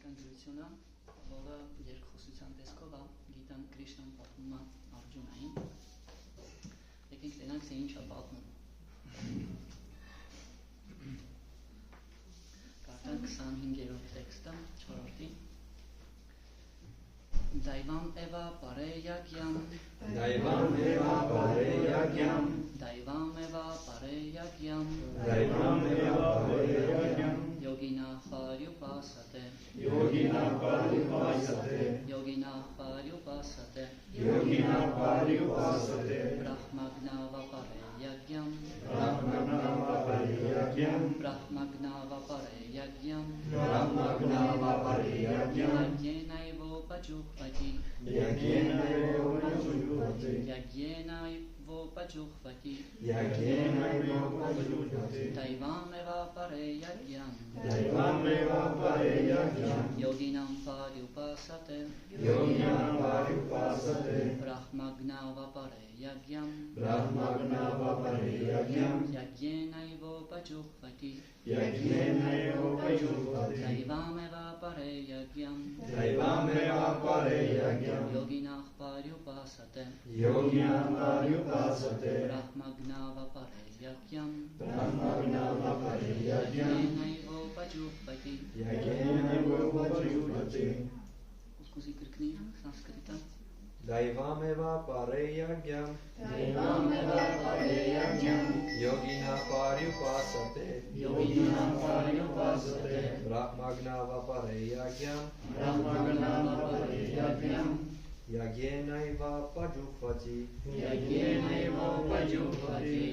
Եկանդրությունը, որը երկխոսության տեսքով է, գիտան Կրիշնան պատմում է Արգյունային։ Եկենք տենանք, թե ինչ է պատմում։ Կարդանք 25-րդ տեքստը, 4-րդի։ Դայվամ Էվա Պարեյագյամ Դայվամ Էվա Պարեյագյամ Դայվամ Էվա Պարեյագյամ Դայվամ Էվա Պարեյագյամ Yogina Parupasate Yogina Parupasate Yogina Parupasate Yogina Parupasate Brahmagnava Pareyagyam Brahmagnava Pareyagyam Brahmagnava Pareyagyam Brahmagnava Pareyagyam Yagnaivo Pajuhvati Yagnaivo Pajuhvati Yagnaivo Pajuhvati Yagnaivo Pajuhvati Daivam Eva Pareyagyam Daivam Eva Pareyagyam Yoginam Parupasate Yoginam Parupasate Brahmagnava Pareyagyam Brahmagnava Pareyagyam Yagnaivo Pajuhvati Yagnaivo Pajuhvati Daivam Eva Pareyagyam Daivam Eva Pareyagyam Yoginam Parupasate Yoginam Parupasate Brahmagnava Pareyagyam Brahmagnava Pareyagyam Yagnaivo Pajuhvati Yagnaivo Pajuhvati Scusi крикни санскрита. Daivam Eva Pareyagyam Daivam Eva Pareyagyam Yogina Parupasate Yogina Parupasate Brahmagnava Pareyagyam Brahmagnava Pareyagyam Yagnaiva Pajuhvati Yagnaivo Pajuhvati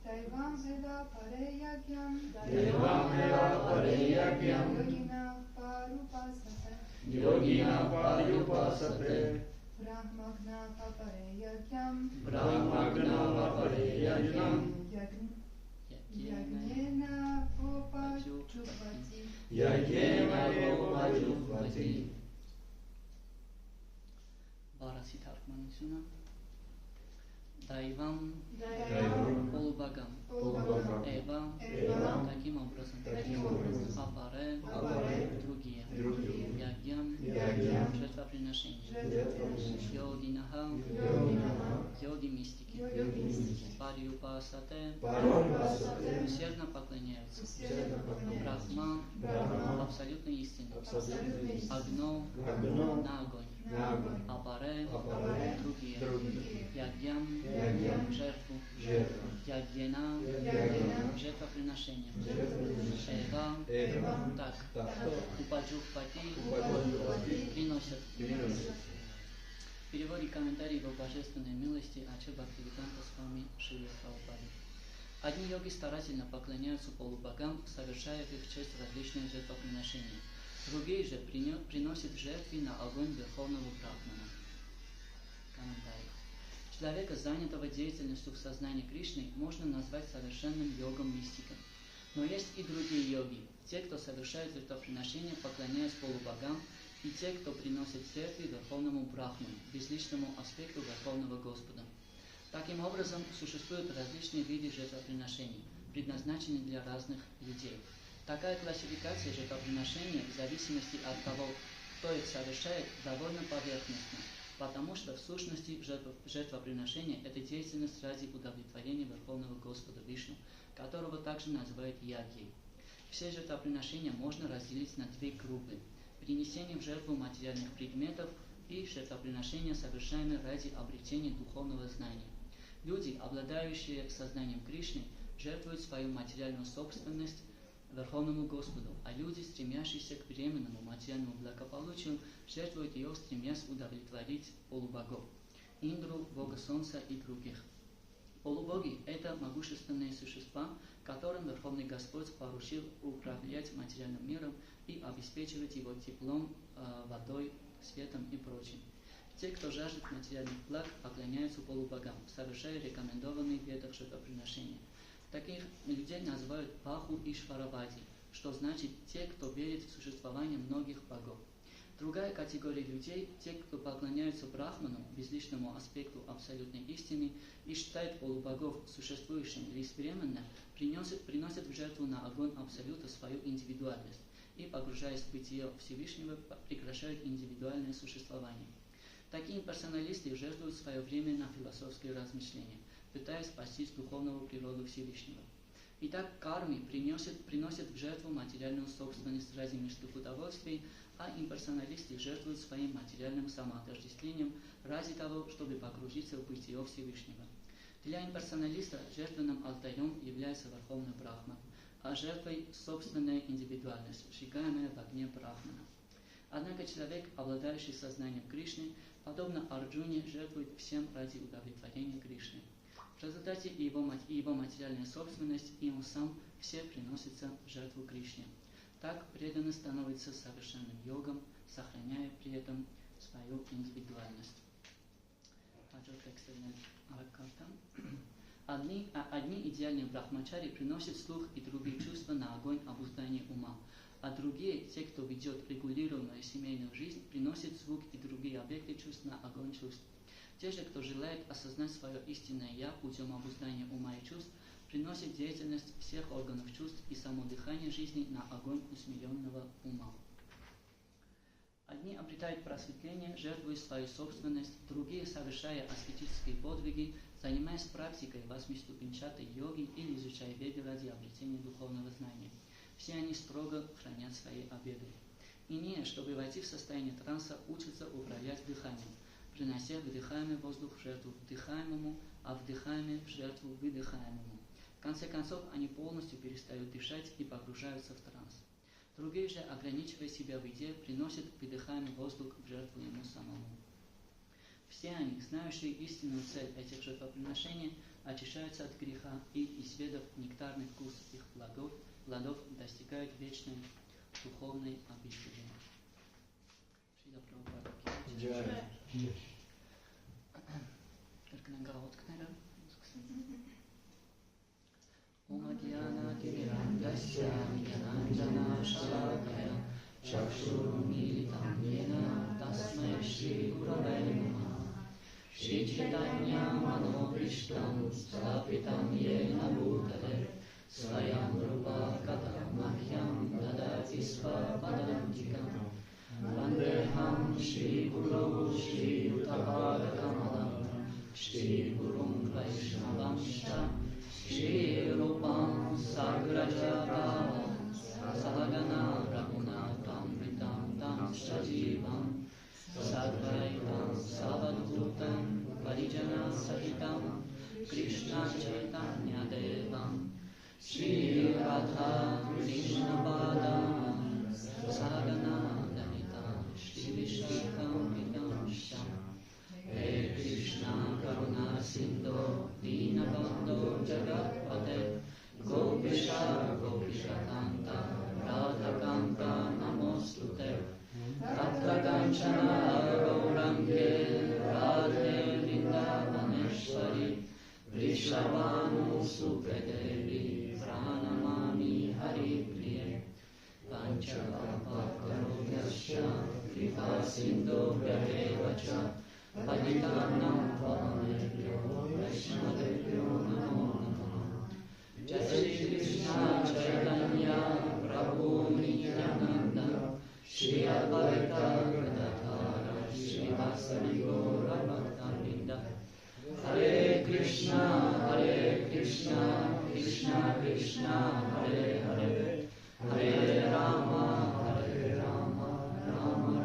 Daivam Eva Pareyagyam Daivam Eva Pareyagyam Yogina Parupasate Yogina Parupasate Brahmagnava Pareyagyam Brahmagnava Pareyagyam Yagnena Vopajupati Yagnaivo Pajuhvati Բարասի թարգմանությունը Դայվամ Պոլուբագամ Էվա Таким образом Апаре Другие Ягьям Жертвоприношение Йогинаха Йоги мистики Париупасате Усердно поклоняются Брахма Абсолютной истины Агно на огонь Апаре Другие Ягьям жертву Ягьена жертвоприношение Эва так Упаджухпати приносят. В переводе комментариев о божественной милости Ача Бхактивиданта Свами Шри Прабхупады. Одни йоги старательно поклоняются полубогам, совершая в их честь различные жертвоприношения. Другие же приносят жертвы на огонь Верховного Брахмана. Комментарий. Человека, занятого деятельностью в сознании Кришны, можно назвать совершенным йогом-мистиком. Но есть и другие йоги, те, кто совершает жертвоприношения, поклоняясь полубогам, и те, кто приносит жертвы Верховному Брахману, безличному аспекту Верховного Господа. Таким образом, существуют различные виды жертвоприношений, предназначенные для разных людей. Такая классификация жертвоприношений в зависимости от того, кто их совершает, довольно поверхностна, потому что в сущности жертвоприношение – это деятельность ради удовлетворения Верховного Господа Вишну, которого также называют ягьей. Все жертвоприношения можно разделить на две группы – принесение в жертву материальных предметов и жертвоприношения, совершаемые ради обретения духовного знания. Люди, обладающие сознанием Кришны, жертвуют свою материальную собственность Верховному Господу, а люди, стремящиеся к временному материальному благополучию, жертвуют ее, стремясь удовлетворить полубогов, Индру, бога солнца и других. Полубоги – это могущественные существа, которым Верховный Господь поручил управлять материальным миром и обеспечивать его теплом, водой, светом и прочим. Те, кто жаждет материальных благ, поклоняются полубогам, совершая рекомендованные в ведах жертвоприношения. Таких людей называют Баху и Шваравади, что значит те, кто верит в существование многих богов. Другая категория людей, те, кто поклоняются Брахману, безличному аспекту абсолютной истины, и считают полубогов существующим беспременным, приносят в жертву на огонь Абсолюта свою индивидуальность и, погружаясь в бытие Всевышнего, прекращают индивидуальное существование. Такие имперсоналисты жертвуют свое время на философские размышления, пытаясь постичь духовную природу Всевышнего. Итак, карми приносят в жертву материальную собственность ради мирских удовольствий, а имперсоналисты жертвуют своим материальным самоотождествлением ради того, чтобы погрузиться в бытие Всевышнего. Для имперсоналиста жертвенным алтарем является Верховный Брахман, а жертвой собственная индивидуальность, сжигаемая в огне Брахмана. Однако человек, обладающий сознанием Кришны, подобно Арджуне, жертвует всем ради удовлетворения Кришны. В результате и его материальная собственность, и он сам все приносятся в жертву Кришне. Так преданный становится совершенным йогом, сохраняя при этом свою индивидуальность. Одни идеальные брахмачари приносят слух и другие чувства на огонь обуздания ума, а другие, те, кто ведет регулируемую семейную жизнь, приносят звук и другие объекты чувств на огонь чувств. Те же, кто желает осознать свое истинное «я» путем обуздания ума и чувств, приносят деятельность всех органов чувств и само дыхание жизни на огонь усмиренного ума. Одни обретают просветление, жертвуя свою собственность, другие, совершая аскетические подвиги, занимаясь практикой восьмиступенчатой йоги или изучая веды ради обретения духовного знания. Все они строго хранят свои обеты. Иные, чтобы войти в состояние транса, учатся управлять дыханием, принося выдыхаемый воздух в жертву вдыхаемому, а вдыхаемый в жертву выдыхаемому. В конце концов, они полностью перестают дышать и погружаются в транс. Другие же, ограничивая себя в еде, приносят выдыхаемый воздух в жертву ему самому. Все они, знающие истинную цель этих жертвоприношений, очищаются от греха и, изведав нектарный вкус их плодов, достигают вечной духовной обители. Шрила Прабхупада ки джай. Om Adhyana Timirandasya Gyananjana Shalakaya Chakshurumilitam Yena Tasmai Shri Gurave Namaha Shri Chaitanya Manoprishtam Stapitam Yena Bhutale Swayam Rupa Katamahyam Dadati Svapadantikam Vandeham Shri Guru Shri Uttapada Kamalam Shri Gurum Vaishnavam Shri Rupam Sagrajatam Sahagana Raghunatam Vritam Tam Shajivam Sadvaitam Savadutam Parijana Sahitam Krishna Chaitanya Devam Shri Radha Krishna Padam Sahagana Danitam Shri Vishnikam Vidam Sham He Krishna Karuna Sindho Dinabandho Jagatpate Gopisha Gopishatanta Radhakanta Namostute Tatra Kanchana Gaurange Radhe Vrindavaneshwari Vrishabhanu Supradevi Pranamami Hari Priye Panchakapakarubhyascha Kripa Sindho Vyadevacha Paditanam Pavanebhyo Vaishnavebhyo Namo Namaha Jai Shri Krishna Chaitanya Prabhu Nityananda Shri Advaita Gadadhara Shri Vasari Gaura Bhakta-vrinda Hare Krishna Krishna Krishna Hare Hare Hare Rama Rama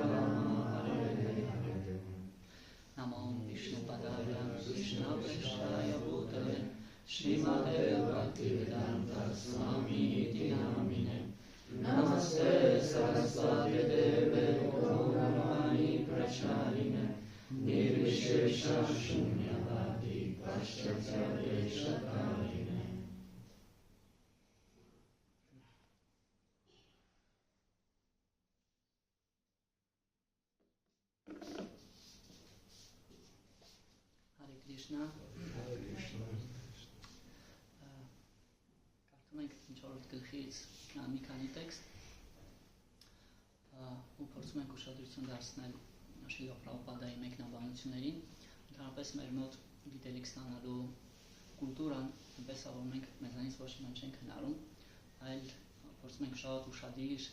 Rama Hare Hare Namo Vishnupadaya Krishna Prasthaya Bhutale Srimate Bhaktivedanta Swami Iti Namine Namaste Saraswati Deve Gauravani Pracharine Nirvishesha Shunyavadi Paschatya Deshakarine. Hare Krishna. Կարդում ենք ինչ որ գլխից մի քանի տեքստ։ ու փորձում ենք ուշադրություն դարձնել Շիլա Պրաբհուպադայի մեկնաբանություններին, ընդհանրապես մեր մոտ գիտելիք ստանալու կուլտուրան, այնպես որ մենք մեզանից ոչ մի չենք հնարում, այլ փորձում ենք շատ ուշադիր,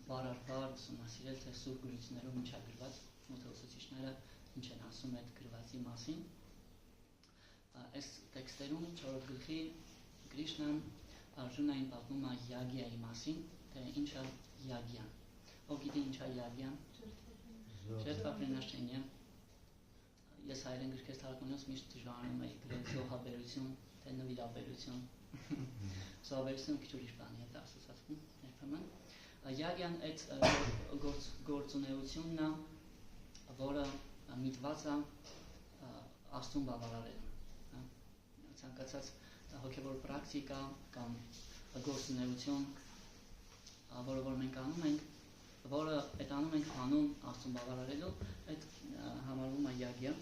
բար առ բար ուսումնասիրել, թե սուրբ գրություններում ինչ է գրված, ուսուցիչները ինչ են ասում այդ գրվածի մասին։ Այս տեքստերում 4-րդ գլխի Կրիշնան Արջունային պատմում է յագյայի մասին, թե ինչ է յագյան։ Ով գիտի ինչ է յագյան։ Ժертվապրինաշենիա։ Ես հայերեն գրքեր թարգմանելուց միշտ դժվարանում էի գրել զոհաբերություն, թե նվիրաբերություն։ Զոհաբերությունը քիչ ուրիշ բան է դա ասոցացվում երբեմն։ Յագյան այդ գործունեությունն է, որը միտված է Աստծուն բավարարելու։ Ցանկացած հոգևոր պրակտիկա կամ գործունեություն, որը որ մենք անում ենք, որը այդ անում ենք անում Աստծուն բավարարելու, այդ համարվում է յագյա,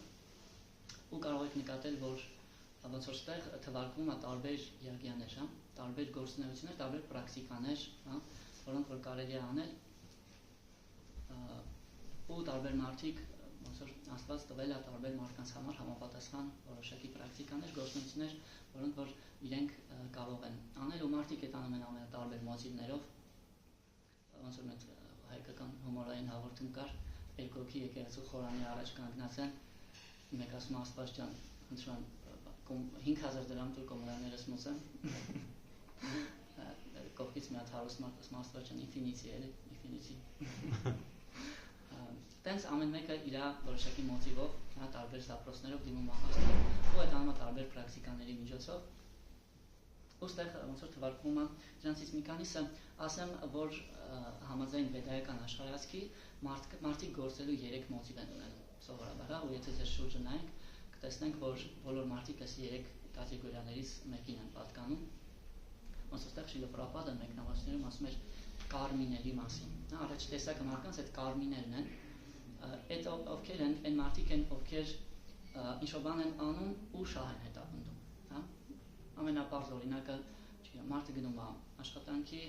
ու կարող եք նկատել, որ ոնց որ ստեղ թվարկվում է տարբեր յագյաներ, տարբեր գործունեություններ, տարբեր պրակտիկաներ, որոնք որ կարելի է անել, ու տարբեր մարդիկ, ոնց որ Աստված տվել է տարբեր մարդկանց համար համապատասխան որոշակի պրակտիկաներ, գործունեություններ, որոնք որ իրենք կարող են անել, ու մարդիկ այդ անում են ամենատարբեր մոտիվներով, ոնց որ մեր հայկական հումորային հաղորդում կար, երկու հոգի եկեղեցու խորանի առաջ կանգնած են, մեկ ասում Աստված ջան, խնդրում եմ 5000 դրամ տուր կոմունալներս մուծեմ, կողքից մի հատ հարուստ մարդ ասում Աստված ջան, ինֆինիցի էլի, ինֆինիցի։ Տենց ամեն մեկը իր որոշակի մոտիվով, տարբեր զապրոցներով դիմում է Աստծուն, ու այդ անում է տարբեր պրակտիկաների միջոցով։ Ու ստեղ ոնց որ թվարկվում է դրանցից մի քանիսը, ասեմ, որ համաձայն վեդայական աշխարհայացքի մարդիկ գործելու 3 մոտիվ են ունենում սովորաբար, ու եթե ձեր շուրջը նայենք, կտեսնենք, որ բոլոր մարդիկ այս 3 կատեգորիաներից մեկին են պատկանում։ Ոնց որ Շիլա Պրաբհուպադը մեկնաբանություններում ասում էր կարմիների մասին։ Առաջ տեսակը մարդկանց այդ կարմիներն են, այդ ովքեր են, այն մարդիկ են, ովքեր ինչ-որ բան են անում ու շահ են հետապնդում, ամենապարզ օրինակը, մարդը գնում է աշխատանքի,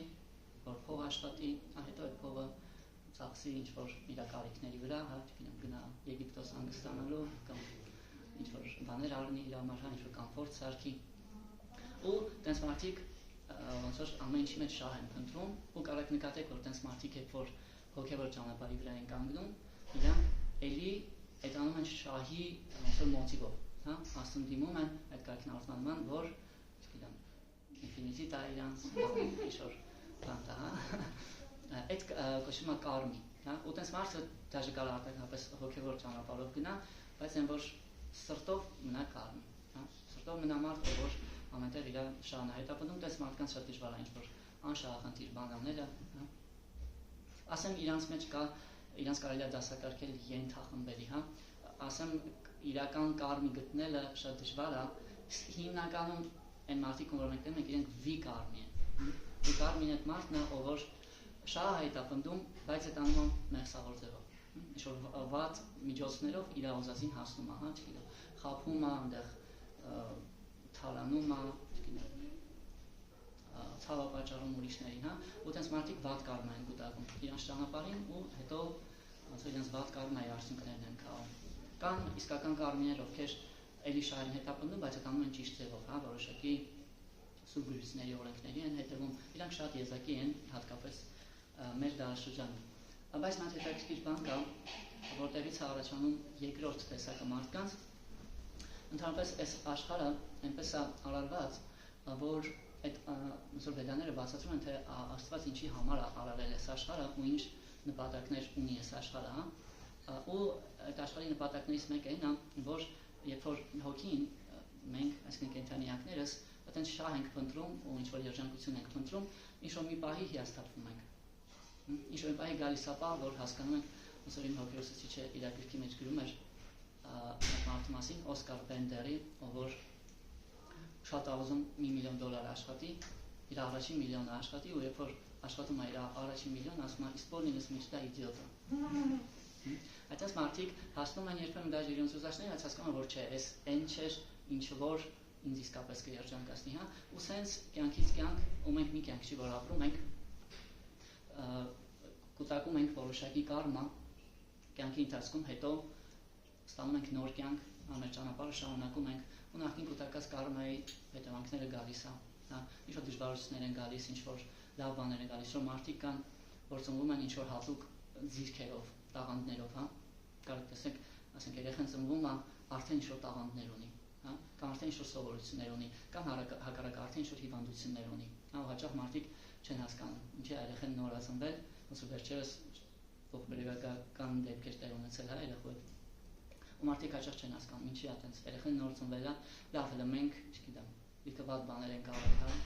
որ փող աշխատի, հետո այդ փողը ծախսի ինչ-որ իր կարիքների վրա, գնա Եգիպտոս հանգստանալու կամ ինչ-որ բաներ առնի իր համար, ինչ-որ կոմֆորտ սարքի, ու տենց մարդիկ ոնց որ ամեն ինչի մեջ շահ են փնտրում, ու կարող նկատեք, որ տենց մարդիկ երբ որ հոգևոր ճանապարհի վրա են կանգնում, իրանք էլի այդ անում են շահի ոնց որ մոտիվով, Աստծուն դիմում են այդ կարիքն արթնանման, որ ինֆինիցի տա իրանց, ինչ-որ բան տա, այդ կոչվում է կարմի, ու տենց մարդը դաժե կարող արտաքնապես հոգևոր ճանապարհով գնա, բայց այն որ սրտով մնա կարմի, սրտով մնա մարդը, որ ամենտեղ իր շահն է հետապնդում, տես մարդկանց շատ դժվար է ինչ-որ անշահախնդիր բան անելը, ասեմ իրանց մեջ կա, իրանց կարելի է դասակարգել ենթախմբերի, ասեմ իրական կարմի գտնելը շատ դժվար է, հիմնականում այն մարդիկ, որ մենք տեմ ենք, իրենք վի կարմի են, վի կարմին այդ մարդն է, ով որ շահ է հետապնդում, բայց այդ անում մեղսավոր ձևով, ինչ-որ վատ միջոցներով իր ուզածին հասնում է, խաբում է, այնտեղ թալանում է, ցավապատճառում ուրիշներին, ու տենց մարդիկ վատ կարմա են կուտակում իրանց ճանապարհին ու հետո իրենց վատ կարմայի արդյունքներն են քաղում։ Կան իսկական կարմիներ, ովքեր էլի շահ են հետապնդում, բայց այդ անում են ճիշտ ձևով, որոշակի սուրբ գրությունների օրենքների են հետևում, իրանք շատ եզակի են, հատկապես մեր դարաշրջանում։ Բայց նա հետաքրքիր բան կա, որտեղից է առաջանում երկրորդ տեսակը մարդկանց, ընդհանրապես այս աշխարհը այնպես է արարված, որ այդ վեդաները բացատրում են, թե Աստված ինչի համար է արարել այս աշխարհը ու ինչ նպատակներ ունի այս աշխարհը, ու այդ աշխարհի նպատակներից մեկը այն է, որ երբ որ հոգին մենք, այսինքն կենդանիակներս, այդպես շահ ենք փնտրում ու ինչ որ երջանկություն ենք փնտրում, ինչ որ մի պահի հիասթափվում ենք։ Ինչ որ մի պահի գալիս է պահ, որ հասկանում ենք, ոնց որ իմ հոգեուսուցիչը իր գրքի մեջ գրում էր մարդու մասին, Օսկար Բենդերի, ով որ շատ ուզում $1 միլիոն աշխատի, իր առաջին միլիոնը աշխատի, ու երբ որ աշխատում է իր առաջին միլիոն, ասում է, իսպոլնինս միջտա իդիոտը։ Այդպես մարդիկ հասնում են երբեմն դաժե իրենց ուզածներին, բայց հասկանում են, որ չէ, այս այն չէր, ինչ որ ինձ իսկապես կերջանկացնի, ու սենց կյանքից կյանք, ու մենք մի կյանք չի որ ապրում, մենք կուտակում ենք որոշակի կարմա կյանքի ընթացքում, հետո ստանում ենք նոր կյանք, մեր ճանապարհը շարունակում ենք, ու նախքին կուտակած կարմայի հետևանքները գալիս է, ինչ-որ դժվարություններ են գալիս, ինչ-որ լավ բաներ են գալիս, որ մարդիկ կան, որ ծնվում են ինչ-որ հատուկ ձիրքերով, տաղանդներով, կարող տեսեք, ասենք երեխան ծնվում է, արդեն ինչ-որ տաղանդներ ունի, կամ արդեն ինչ-որ սովորություններ ունի, կամ հակառակը արդեն ինչ-որ հիվանդություններ ունի, ու հաճախ մարդիկ չեն հասկանում, ինչի երեխան նոր է ծնվել, ոնց որ վերջերս ողբերգական դեպքեր տեղ ունեցել է երեխու հետ, ու մարդիկ հաճախ չեն հասկանում, ինչի է այդպես, երեխան նոր ծնվել է, լավ էլ մենք, չգիտեմ, լիքը վատ բաներ ենք արել,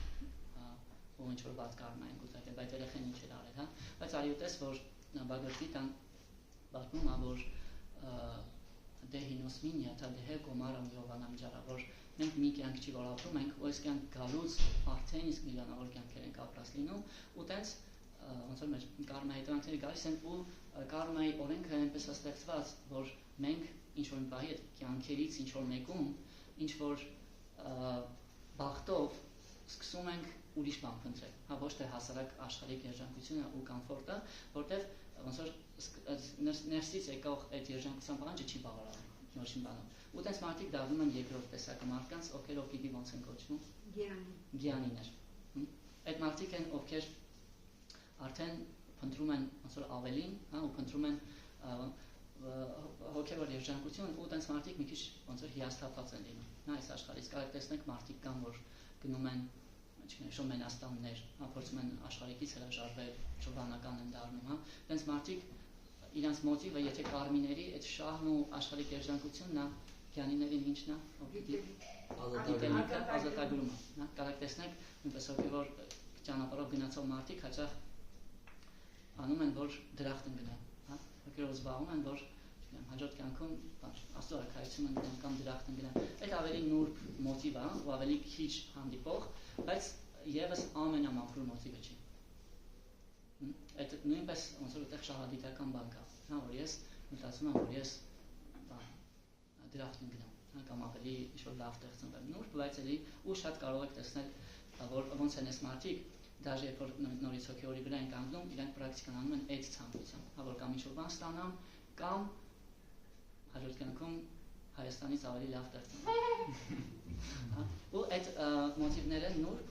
ու ինչ-որ վատ կարմա ենք ուտակել, բայց երեխան ինչ էր արել, բայց արի ուտես, որ Բագավատգիտան պատմում է, որ դեհինոս մինյա, թա դեհե գոմարամ Յովանամ ջարա, որ մենք մի կյանք չի որ ապրում ենք, ու այս կյանք գալուց արդեն իսկ միլիոնավոր կյանքեր ենք ապրած լինում, ու տենց ոնց որ մեր կարմայի հետևանքները գալիս են, ու կարմայի օրենքը այնպես է ստեղծված, որ մենք ինչ-որ մի պահի այդ կյանքերից ինչ-որ մեկում, ինչ-որ բախտով սկսում ենք ուրիշ բան փնտրել, ոչ թե հասարակ աշխարհիկ երջանկությունը ու կոմֆորտը, որտեղ ոնց որ ներսից եկող այդ երջանկության բանջը չի բավարարում նորշին բանով։ Ու տենց մարդիկ դառնում են երկրորդ տեսակը մարդկանց, ովքեր պիտի ոնց են կոչվում։ Գյանիներ։ Այդ մարդիկ են, ովքեր արդեն փնտրում են ոնց որ ավելին, ու փնտրում են հոգևոր երջանկություն, ու տենց մարդիկ մի քիչ ոնց որ հիասթափված են լինում։ Այս աշխարհից կարող տեսնենք մարդիկ կան, որ գնում են շո մենաստաններ, փորձում են աշխարհիկից հրաժարվել, շովանական են դառնում, տենց մարդիկ իրանց մոտիվը, եթե կարմիների այդ շահն ու աշխարհիկ երջանկությունն է, գյանիներին ինչն է, գիտելիքը, ազատագրումը, կարող տեսնենք, նույնպես հոգևոր ճանապարհով գնացող մարդիկ հաճախ անում են, որ դրախտ են գնան, հոգևոր զբաղվում են, որ հաջորդ կյանքում Աստծո արքայություն են գնան կամ դրախտ են գնան, այդ ավելի նուրբ մոտիվ է ու ավելի քիչ հանդիպող, բայց եւս ամենամաքուր մոտիվը չի։ Այդ նույնպես ոնց որ այդտեղ շահադիտական բան կա, որ ես մտածում եմ, որ ես դրախտ եմ գնում, կամ ավելի ինչ-որ լավ տեղ ծնվել նուրբ, բայց էլի ու շատ կարող եք տեսնել, որ ոնց են այս մարդիկ, դաժե երբ որ նորից հոգևորի վրա են կանգնում, իրանք պրակտիկան անում են այդ ցանկությամբ, որ կամ ինչ-որ բան ստանան, կամ հաջորդ կյանքում Հայաստանից ավելի լավ տեղ ծնվեն։ Ու այդ մոտիվները նուրբ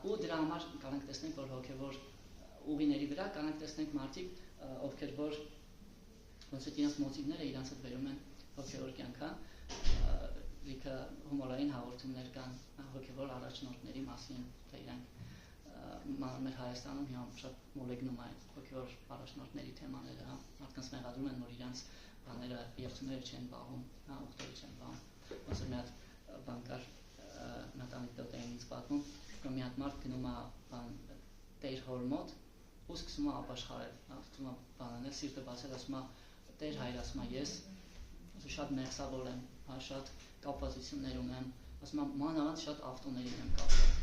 ու դրա համար կարող ենք տեսնենք, որ հոգևոր ուղիների վրա կարող ենք տեսնենք մարդիկ, ովքեր որ ոնց որ իրենց մոտիվները իրանց հետ վերում են հոգևոր կյանքա, լիքը հումորային հաղորդումներ կան հոգևոր առաջնորդների մասին, թե իրանք մեր Հայաստանում հիմա շատ մոլեգնում է հոգևոր առաջնորդների թեմաները, մարդկանց մեղադրում են, որ իրանց բաները երթուները չեն պահում, ուխտերը չեն պահում, ոնց որ մի հատ բան կար, նատանիկտոտ էին ինձ պատմում, որ մի հատ մարդ գնում է տեր հոր մոտ ու սկսում է ապաշխարել, սկսում է բանանել, սիրտը բացել, ասում է տեր հայր, ասում է ես շատ մեղսավոր եմ, շատ կապվածություններ ունեմ, ասում է մանավանդ շատ ավտոների եմ կապված,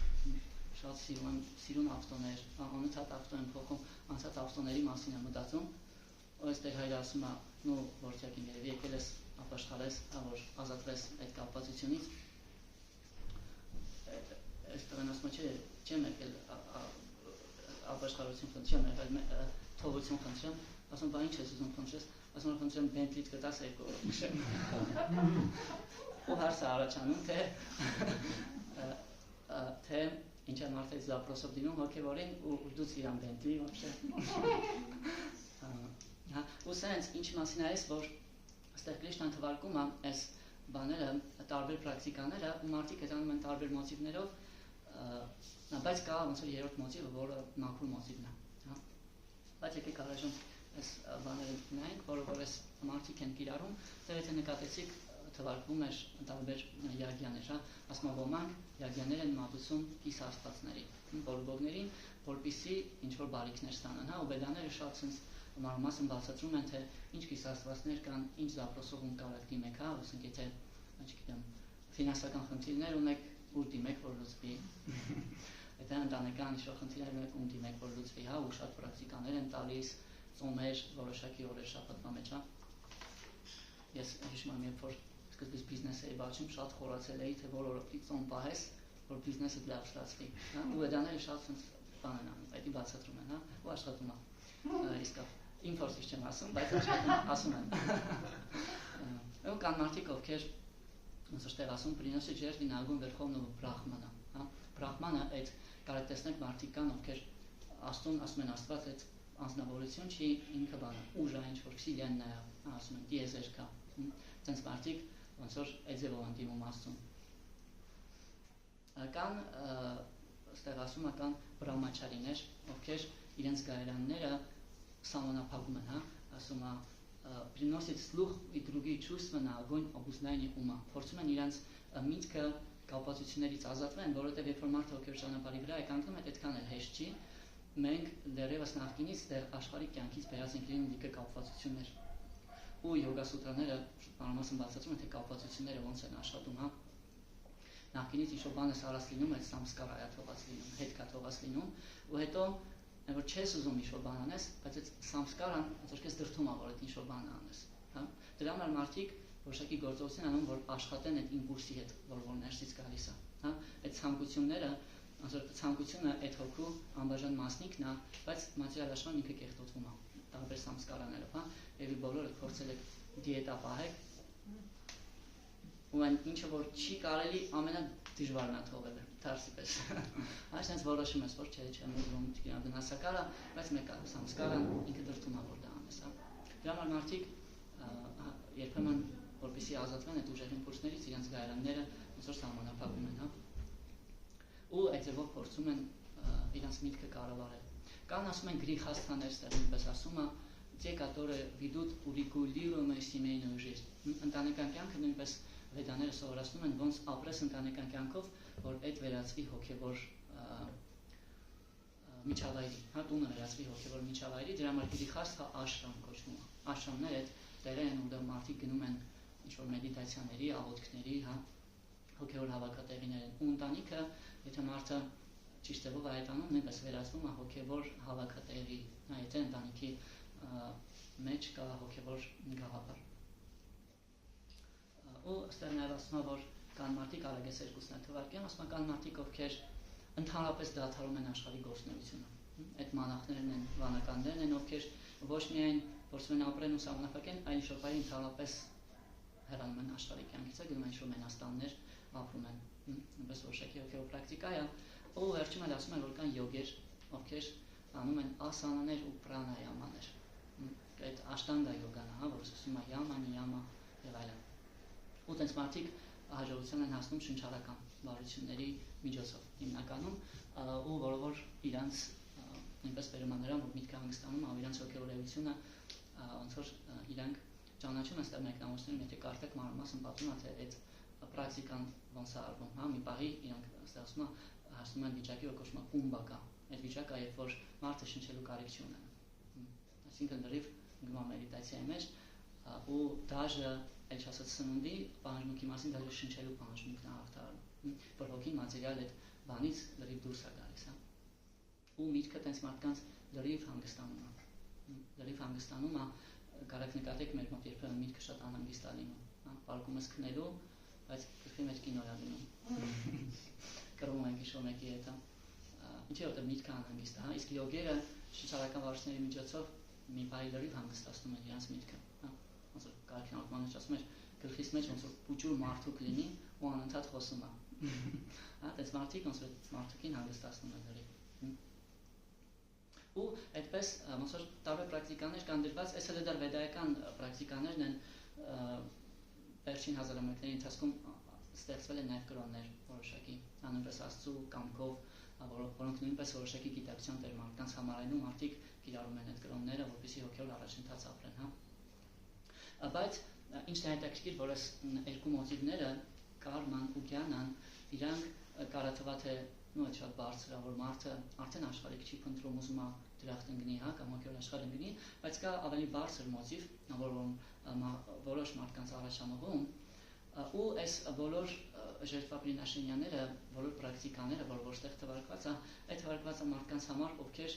շատ սիրուն ավտոներ, անընդհատ ավտո եմ փոխում, անցած ավտոների մասին եմ մտածում, ու այս տեր հայրը ասում է, նու որդյակին երևի եկել ես ապաշխարես, որ ազատվես այդ կապվածությունից, այս տղան ասում է, չեմ եկել ապաշխարություն խնդրեմ, եկել թողություն խնդրեմ, ասում բա ինչ ես ուզում խնդրես, ասում եմ խնդրեմ բենտլիդ կտաս 2 օր քշեմ։ Ու հարց է առաջանում, թե ինչ է մարդից դապրոսով դիմում հոգևորին ու դուց իրան բենտլի вообще։ Ու սենց ինչ մասին է այս, որ այստեղ Կրիշնան թվարկում է այս բաները, տարբեր պրակտիկաները, ու մարդիկ հետանում են տարբեր մոտիվներով, բայց կա ոնց որ երրորդ մոտիվը, որը մաքուր մոտիվն է։ Բայց եկեք առայժմ այս բաները նայենք, որ այս մարդիկ են կիրառում, դեռ եթե նկատեցիք թվարկվում էր տարբեր յագյաներ, ասում եմ ոմանք յագյաներ են մատուցում կիս աստվածների, բոլուբոգներին, որպեսզի ինչ-որ բարիքներ ստանան, ու վեդաները շատ sense մանրամասն բացատրում են, թե ինչ կիս աստվածներ կան, ինչ զապրոսով կարող եք դիմեք, ասենք եթե, չգիտեմ, ֆինանսական խնդիրներ ունեք, ուր դիմեք, որ լուծվի, եթե ընտանեկան ինչ-որ խնդիրներ ունեք, ում դիմեք, որ լուծվի, ու շատ պրակտիկաներ են տալիս, ծոմեր, որոշակի օրեր շաբաթվա մեջ, ես հիշում եմ, երբ որ սկզբից բիզնես էի բացում, շատ խորացել էի, թե որ օրոք ծոմ պահես, որ բիզնեսը լավ ստացվի, ու վեդաները շատ բան են անում, դա բացատրում են, հա, ու աշխատում է։ Իսկ իմ փորձից չեմ ասում, բայց աշխատում ասում են։ Ու կան մարդիկ, ովքեր ոնց որ ասում, приносят жертвы на огонь Верховного Брахмана, հա։ Բրահմանը այդ կարող տեսնեք մարդիկ կան, ովքեր աստուն ասում են Աստված այդ անձնավորություն չի ինքը բանը, ուժ է ինչ-որ վսիլյաննա, ասում են դիեզեր կա, տենց մարդիկ ոնց որ այդ ձևով են դիմում աստուն։ Կան, ստեղ ասում կան բրահմաչարիներ, ովքեր իրենց գայրանները սահմանափակում են, հա, ասում է приносит слух и другие чувства на огонь обуздания ума։ Փորձում են իրենց միտքը կապվածություններից ազատվեն, որովհետև երբ որ մարդը հոգևոր ճանապարհի վրա է կանգնում, այդքան էլ հեշտ չի։ Մենք դեռևս նախկինից դեռ աշխարհի կյանքից բերած ենք իրեն լիքը կապվածություններ։ Ու յոգա սուտրաները մանրամասն բացատրում են, թե կապվածությունները ոնց են աշխատում, հա։ Նախկինից ինչ-որ բանը սարած լինում, այդ սամսկարայա թողած լինում, հետքա թողած լինում, ու հետո որ չես ուզում ինչ-որ բան անես, բայց այդ սամսկարան ոնց որ դրթում է, որ այդ ինչ-որ բան անես, հա։ Դրա համար մարդիկ որոշակի գործողություն անում, որ աշխատեն այդ իմպուլսի հետ, որ ներսից գալիս է, հա։ Այդ ցանկությունները, ոնց որ ցանկությունը այդ հոգու անբաժան մասնիկն է, բայց մատերիալ աշխարհն ինքը կեղտոտվում է, տարբեր սամսկարաներով, հա։ Եվ բոլորը փորձել եք դիետա պահեք, ու այն ինչը որ չի կարելի ամենադժվարն է թողել, դարսի պես։ Այսինքն որոշում ես, որ չէ, չեմ ուզում վնասակար է, բայց մեկ է սամսկարան ինքը դրթում է, որ դա անես, հա։ Դրա համար մարդիկ երբեմն որպեսզի ազատվեն այդ ուժեղ իմպուլսներից իրենց գայրանները ոնց որ սահմանափակում են, հա։ Ու այդ ձևով փորձում են իրենց միտքը կառավարել։ Կան ասում են գրիխաստաներ, ստեղ նույնպես ասում է, те, которые ведут урегулируемую семейную жизнь։ Ընտանեկան կյանքը նույնպես վեդաները սովորացնում են ոնց ապրես ընտանեկան կյանքով, որ այդ վերածվի հոգևոր միջավայրի, հա, տունը վերածվի հոգևոր միջավայրի, դրա համար գրիխաստը աշրամ կոչվում է։ Աշրամներ այդ տեղեր են, որտեղ մարդիկ գնում են ինչ-որ մեդիտացիաների, աղոթքների, հա, հոգևոր հավաքատեղիներ են։ Ու ընտանիքը, եթե մարդը ճիշտ ձևով այդանում, նույնպես վերածվում է հոգևոր հավաքատեղի, հա, եթե ընտանիքի մեջ կա հոգևոր գաղափար։ Ու ստեղ նաև ասում է, որ կան մարդիկ, արագես երկուսն է թվարկեմ, ասում է կան մարդիկ, ովքեր ընդհանրապես դադարում են աշխարհի գործունեությունը։ Այդ մանախներն են, վանականներն են, ովքեր ոչ միայն փորձում են ապրեն ու սահմանափակեն, այլ ինչ-որ բանի ընդհանրապես հեռանում են աշխարհի կյանքից, գնում են ինչ-որ մենաստաններ, ապրում են։ Նույնպես որոշակի հոգևոր պրակտիկա է, ու վերջում էլ ասում են, որ կան յոգեր, ովքեր անում են ասանաներ ու պրանայամաներ։ Այդ աշտանգա յոգան է, հա, որ սկսում է յամա, նիյամա եւ այլն։ Ու տենց մարդիկ հաջողության են հասնում շնչառական բարությունների միջոցով հիմնականում, ու որ իրանց նույնպես բերում է նրան, որ միտքը հանգստանում է, իրանց հոգևորությունը ոնց որ իրանք ճանաչում են ստեղ մեկնաբանությունում, եթե կարդաք մանրամասն պատմում է, թե այդ պրակտիկան ոնց է արվում, հա, մի պահի իրանք ստեղծում է հասնում են վիճակի, որ կոչվում է կումբակա։ Այդ վիճակը, երբ որ մարդը շնչելու կարիք չունեն։ Այսինքն լրիվ գնում է մեդիտացիայի մեջ, ու դաժե այլ չասած սնունդի պահանջմունքի մասին դաժե շնչելու պահանջմունքն է հաղթահարում, որ հոգին մատերիալ այդ բանից լրիվ դուրս է գալիս, հա։ Ու միտքը տենց մարդկանց լրիվ հանգստանում է։ Լրիվ հանգստանում է, կարեք նկատեք մեր մոտ երբեմն միտքը շատ անհանգիստ է լինում, հա, պարկում ես քնելու, բայց գրքի մեջ կինո է լինում։ Կռվում ենք ինչ-որ մեկի հետ, հա։ Ինչի որտեղ միտքը անհանգիստ է, հա, իսկ յոգերը շնչառական վարժների միջոցով մի բանի լրիվ հանգստացնում են իրենց միտքը, հա, ոնց որ կարքին ալմանմեջ ասում էր, գլխից մեջ ոնց որ փուճուր մարդուկ լինի ու անընդհատ խոսում է, հա, տես մարդիկ ոնց որ մարդուկին հանգստացնում են լրիվ, ու այդպես ոնց որ տարբեր պրակտիկաներ կան դրված, այս հենց դեռ վեդայական պրակտիկաներն են, վերջին հազարամյակների ընթացքում ստեղծվել են նաև կրոններ որոշակի, նույնպես Աստծու կամքով, որոնք նույնպես որոշակի գիտակցության տեր մարդկանց համարայնում մարդիկ կիրառում են այդ կրոնները, որպեսզի հոգևոր առաջընթաց ապրեն, հա։ Բայց ինչն է հետաքրքիր, որ այս երկու մոտիվները, կարման ու գյանան, իրանք կարա թվա թե նույն շատ բարձր է, որ մարդը արդեն աշխարհիկ չի փնտրում, ուզում է դրախտ ընկնի, հա, կամ հոգևոր աշխարհ ընկնի, բայց կա ավելի բարձր մոտիվ, որում որոշ մարդկանց առաջամղում, ու այս բոլոր ժերտվապրինաշենյաները, բոլոր պրակտիկաները, որ որտեղ թվարկված է, այդ թվարկված է մարդկանց համար, ովքեր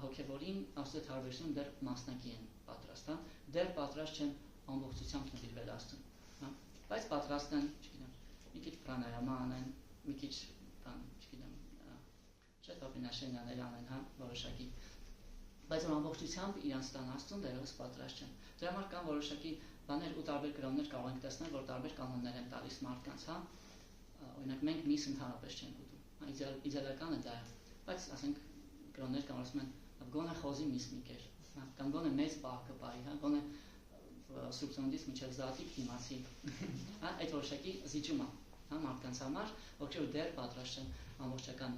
հոգևորին Աստծո հարաբերություն դեռ մասնակի են պատրաստ, հա, դեռ պատրաստ չեն ամբողջությամբ նվիրվել Աստծուն, հա, բայց պատրաստ են, չգիտեմ, մի քիչ պրանայամա անեն, մի քիչ բան, չգիտեմ, ժերտվապրինաշենյա տնաշենյաներ անեն, հա, որոշակի։ Բայց որ ամբողջությամբ իրանց տան Աստծուն դերևս պատրաստ չեն։ Դրա համար կան որոշակի բաներ ու տարբեր կրոններ կարող ենք տեսնել, որ տարբեր կանոններ են տալիս մարդկանց, հա։ Օրինակ մենք միս ընդհանրապես չենք ուտում, հա, իդեալականը դա է։ Բայց ասենք կրոններ կան, ասում են, գոնե խոզի միս մի կեր, հա, կամ գոնե մեծ պահ կպայի, հա, գոնե Սուրբ Ծնունդից մինչև Զատիկ դիմացի, հա, այդ որոշակի զիջում է, հա, մարդկանց համար, ովքեր դեռ պատրաստ չեն ամբողջական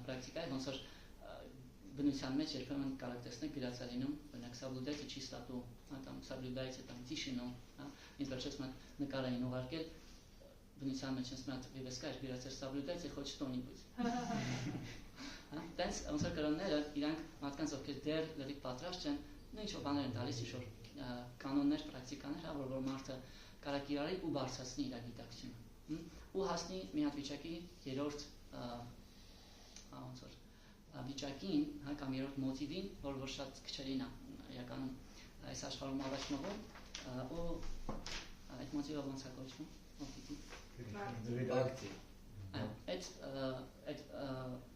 պրակտիկայի, ոնց որ բնության մեջ երբեմն կարող տեսնել գրած է լինում, օրինակ սաբլուդայցը չի ստատու, հա, կամ սաբլուդայցը կամ տիշինո, հա, ինձ վերջերս մատ նկար էին ուղարկել բնության մեջ ինձ մատ վիվեսկա էր գրած էր սաբլուդայցը խոչ տոնի բույց։ Հա, տենց ոնց որ կրոնները իրանք մարդկանց ովքեր դեռ լրիվ պատրաստ չեն, ինչ-որ բաներ են տալիս, ինչ-որ կանոններ, պրակտիկաներ, հա, որ մարդը կարող իրարի ու բարձրացնի իր գիտակցությունը, ու հասնի մի հատ վիճակի երրորդ ոնց որ վիճակին, հա, կամ երրորդ մոտիվին, որ շատ քչերին է իրականում այս աշխարհում առաջ մղում, ու այդ մոտիվը ոնց է կոչվում, Բակտի։ Այդ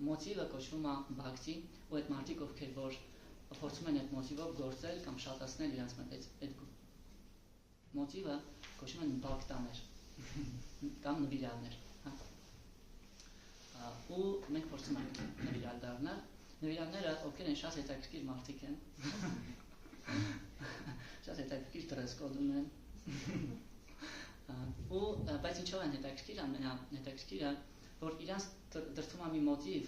մոտիվը կոչվում է բակտի, ու այդ մարդիկ ովքեր որ փորձում են այդ մոտիվով գործել կամ շատացնել իրենց մեջ այդ մոտիվը կոչվում են բակտաներ կամ նվիրալներ, հա։ Ու մենք փորձում ենք նվիրալ դառնալ։ Նվիրալները ովքեր են շատ հետաքրքիր մարդիկ են։ Շատ հետաքրքիր դրեսկոդ ունեն։ Ու բայց ինչով են հետաքրքիր, ամենահետաքրքիրը, որ իրանց դրդում է մի մոտիվ,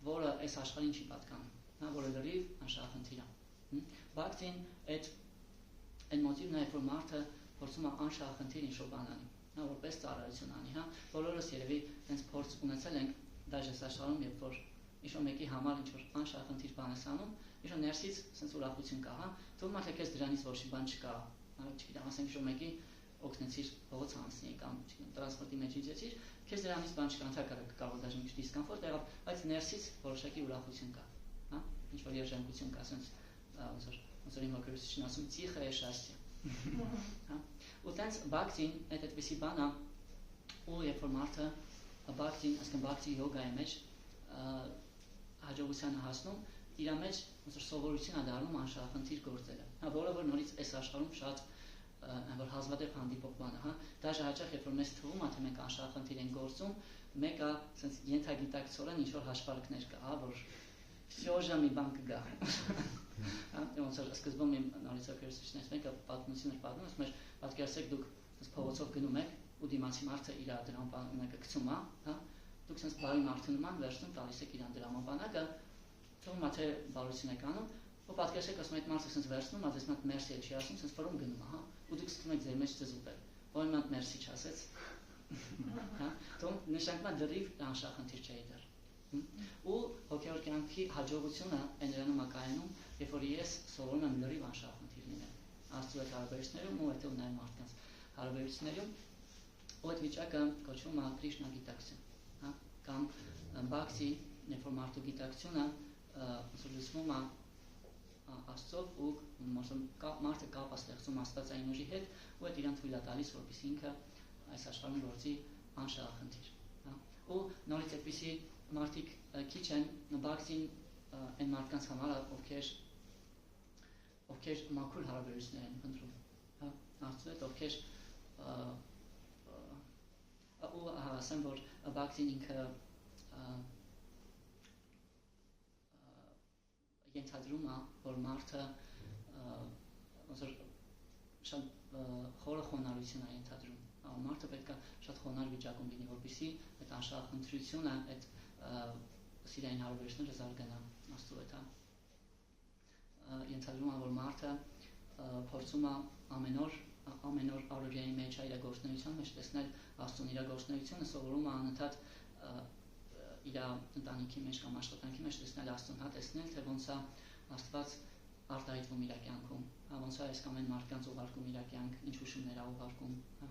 որը այս աշխարհին չի պատկանում, հա, որը լրիվ անշահախնդիր է։ Բակտին այդ մոտիվն է, որ մարդը փորձում է անշահախնդիր ինչ-որ բան անի, հա, որպես ծառայություն անի, հա, բոլորս երևի այնպես փորձ ունեցել ենք դաժես աշխարհում, երբ որ ինչ-որ մեկի համար ինչ-որ անշահախնդիր բան ես անում, ինչ-որ ներսից sense ուրախություն կա, հա, թվում է թե քեզ դրանից ոչ մի բան չկա, հա, չգիտեմ, ասենք ինչ-որ մեկի օգնեցիր փողոց անցնի կամ չգիտեմ տրանսպորտի մեջ իջեցիր, քեզ դրանից բան չկա, ընդհակառակը կարող դաժե մի քիչ դիսկոմֆորտ եղավ, բայց ներսից որոշակի ուրախություն կա, հա, ինչ-որ երջանկություն կա, sense ոնց որ իմ հոգեբույսն ասում, «Тихое счастье», հա, ու տենց բակտին այդպիսի բան է, ու երբ որ մարդը բակտին, այսինքն բակտի յոգայի մեջ հաջողության է հասնում, իր մեջ ոնց որ սովորություն է դառնում անշահախնդիր գործելը, հա, որը որ նորից այս աշխարհում շատ որ հազվադեպ հանդիպող բան է, հա, դաժե հաճախ երբ որ մեզ թվում է թե մենք անշահախնդիր ենք գործում, մեկը sense ենթագիտակցորեն ինչ որ հաշվարկներ կա, հա, որ շոժա մի բան կգա։ Հա, ոնց որ սկզբում իմ նորից օգերսիչներից մեկը պատմություն էր պատմում, ասում էր, պատկերացրեք դուք փողոցով գնում եք ու դիմացի մարդը իր դրամապանակը գցում է, հա, դուք sense բարի մարդու նման վերցնում տալիս եք իր դրամապանակը, թվում է թե բարություն եք անում, ու պատկերացրեք ասում այդ մարդը sense վերցնում է, դες մատ մերսի չի ասում, sense որում գնում է, հա, ու դուք սկսում եք ձեր մեջ ձուզուպել, որ իմանք մերսի չասեց, հա, դու նշանակում է դրիվ անշահախնդիր չէի դեռ։ Ու հոգևոր կյանքի հաջողությունը այն նրանում է կայանում, երբ որ ես սովորում եմ լրիվ անշահախնդիր լինել Աստծու հետ հարաբերություններում ու հետո նաև մարդկանց հարաբերություններում, ու այդ վիճակը կոչվում է Կրիշնա գիտակցություն, հա, կամ բակտի, երբ որ մարդու գիտակցությունը ուսուցվում է Աստծով ու մարդը կապ է ստեղծում աստվածային ուժի հետ, ու այդ իրան թույլ է տալիս, որպեսզի ինքը այս աշխարհում գործի անշահախնդիր, հա, ու նորից այդպիսի մարդիկ քիչ են բակտին այն մարդկանց համար, ովքեր մաքուր հարաբերություններ են փնտրում, հա, Աստծու հետ, ովքեր ու ասեմ, որ բակտին ինքը ենթադրում է, որ մարդը ոնց որ շատ խորը խոնարհություն է ենթադրում, մարդը պետք է շատ խոնարհ վիճակում լինի, որպեսզի այդ անշահախնդրությունը, այդ սիրային հարաբերությունները զարգանա Աստծու հետ, հա, ենթադրում է, որ մարդը փորձում է ամեն օր առօրյայի մեջ իր գործունեության մեջ տեսնել Աստծուն, իր գործունեությունը սովորում է անընդհատ իր ընտանիքի մեջ կամ աշխատանքի մեջ տեսնել Աստծուն, հա, տեսնել թե ոնց է Աստված արտահայտվում իր կյանքում, հա, ոնց է այս կամ այն մարդկանց ուղարկում իր կյանք, ինչ հուշումներ է ուղարկում, հա,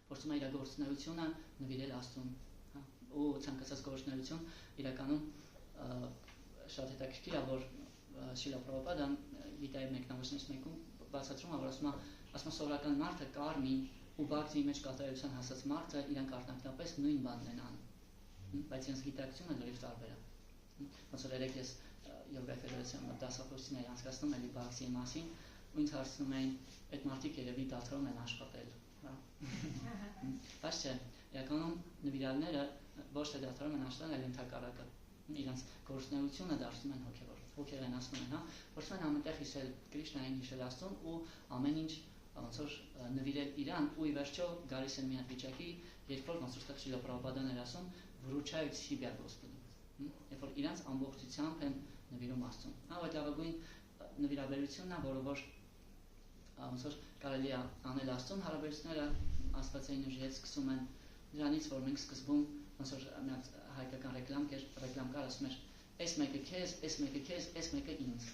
փորձում է իր գործունեությունը նվիրել Աստծուն, հա, ու ցանկացած գործունեություն իրականում շատ հետաքրքիր է, որ Շիլա Պրաբհուպադան գիտայի մեկնաբանությունից մեկում բացատրում է, որ ասում սովորական մարդը կարմին ու բակտի մեջ կատարելության հասած մարդը իրանք արտնականապես նույն բանն են անում, բայց իրենց գիտակցությունը լրիվ տարբեր է։ Ոնց որ երեք ես Յոգա ֆեդերացիոն դասախոսությունների անցկացնում էի բաքսի մասին, ու ինձ հարցնում էին, այդ մարդիկ երևի դադարում են աշխատել, հա։ Բայց չէ, իրականում նվիրալները ոչ թե դադարում են աշխատել, այլ ընդհակառակը իրենց գործունեությունը դարձնում են հոգևոր, հոգեղենացնում են, հա, փորձում են ամենտեղ հիշել Կրիշնային, հիշել Աստծուն ու ամեն ինչ ոնց որ նվիրել իրան, ու ի վերջո գալիս են մի հատ վիճակի, երբ որ ոնց որ Շիլա Պրաբհուպադան էր ասում, վրուչայք Սիբիա Գոսպելի, երբ որ իրանց ամբողջությամբ են նվիրում Աստծուն։ Հա, այդ լավագույն նվիրաբերությունն է, որը որ ոնց որ կարելի է անել Աստծուն, հարաբերությունները աստվածային ուժից սկսում են դրանից, որ մենք սկզբում ոնց որ մի հատ հայկական ռեկլամ կար, ասում էր, այս մեկը քեզ, այս մեկը քեզ, այս մեկը ինձ,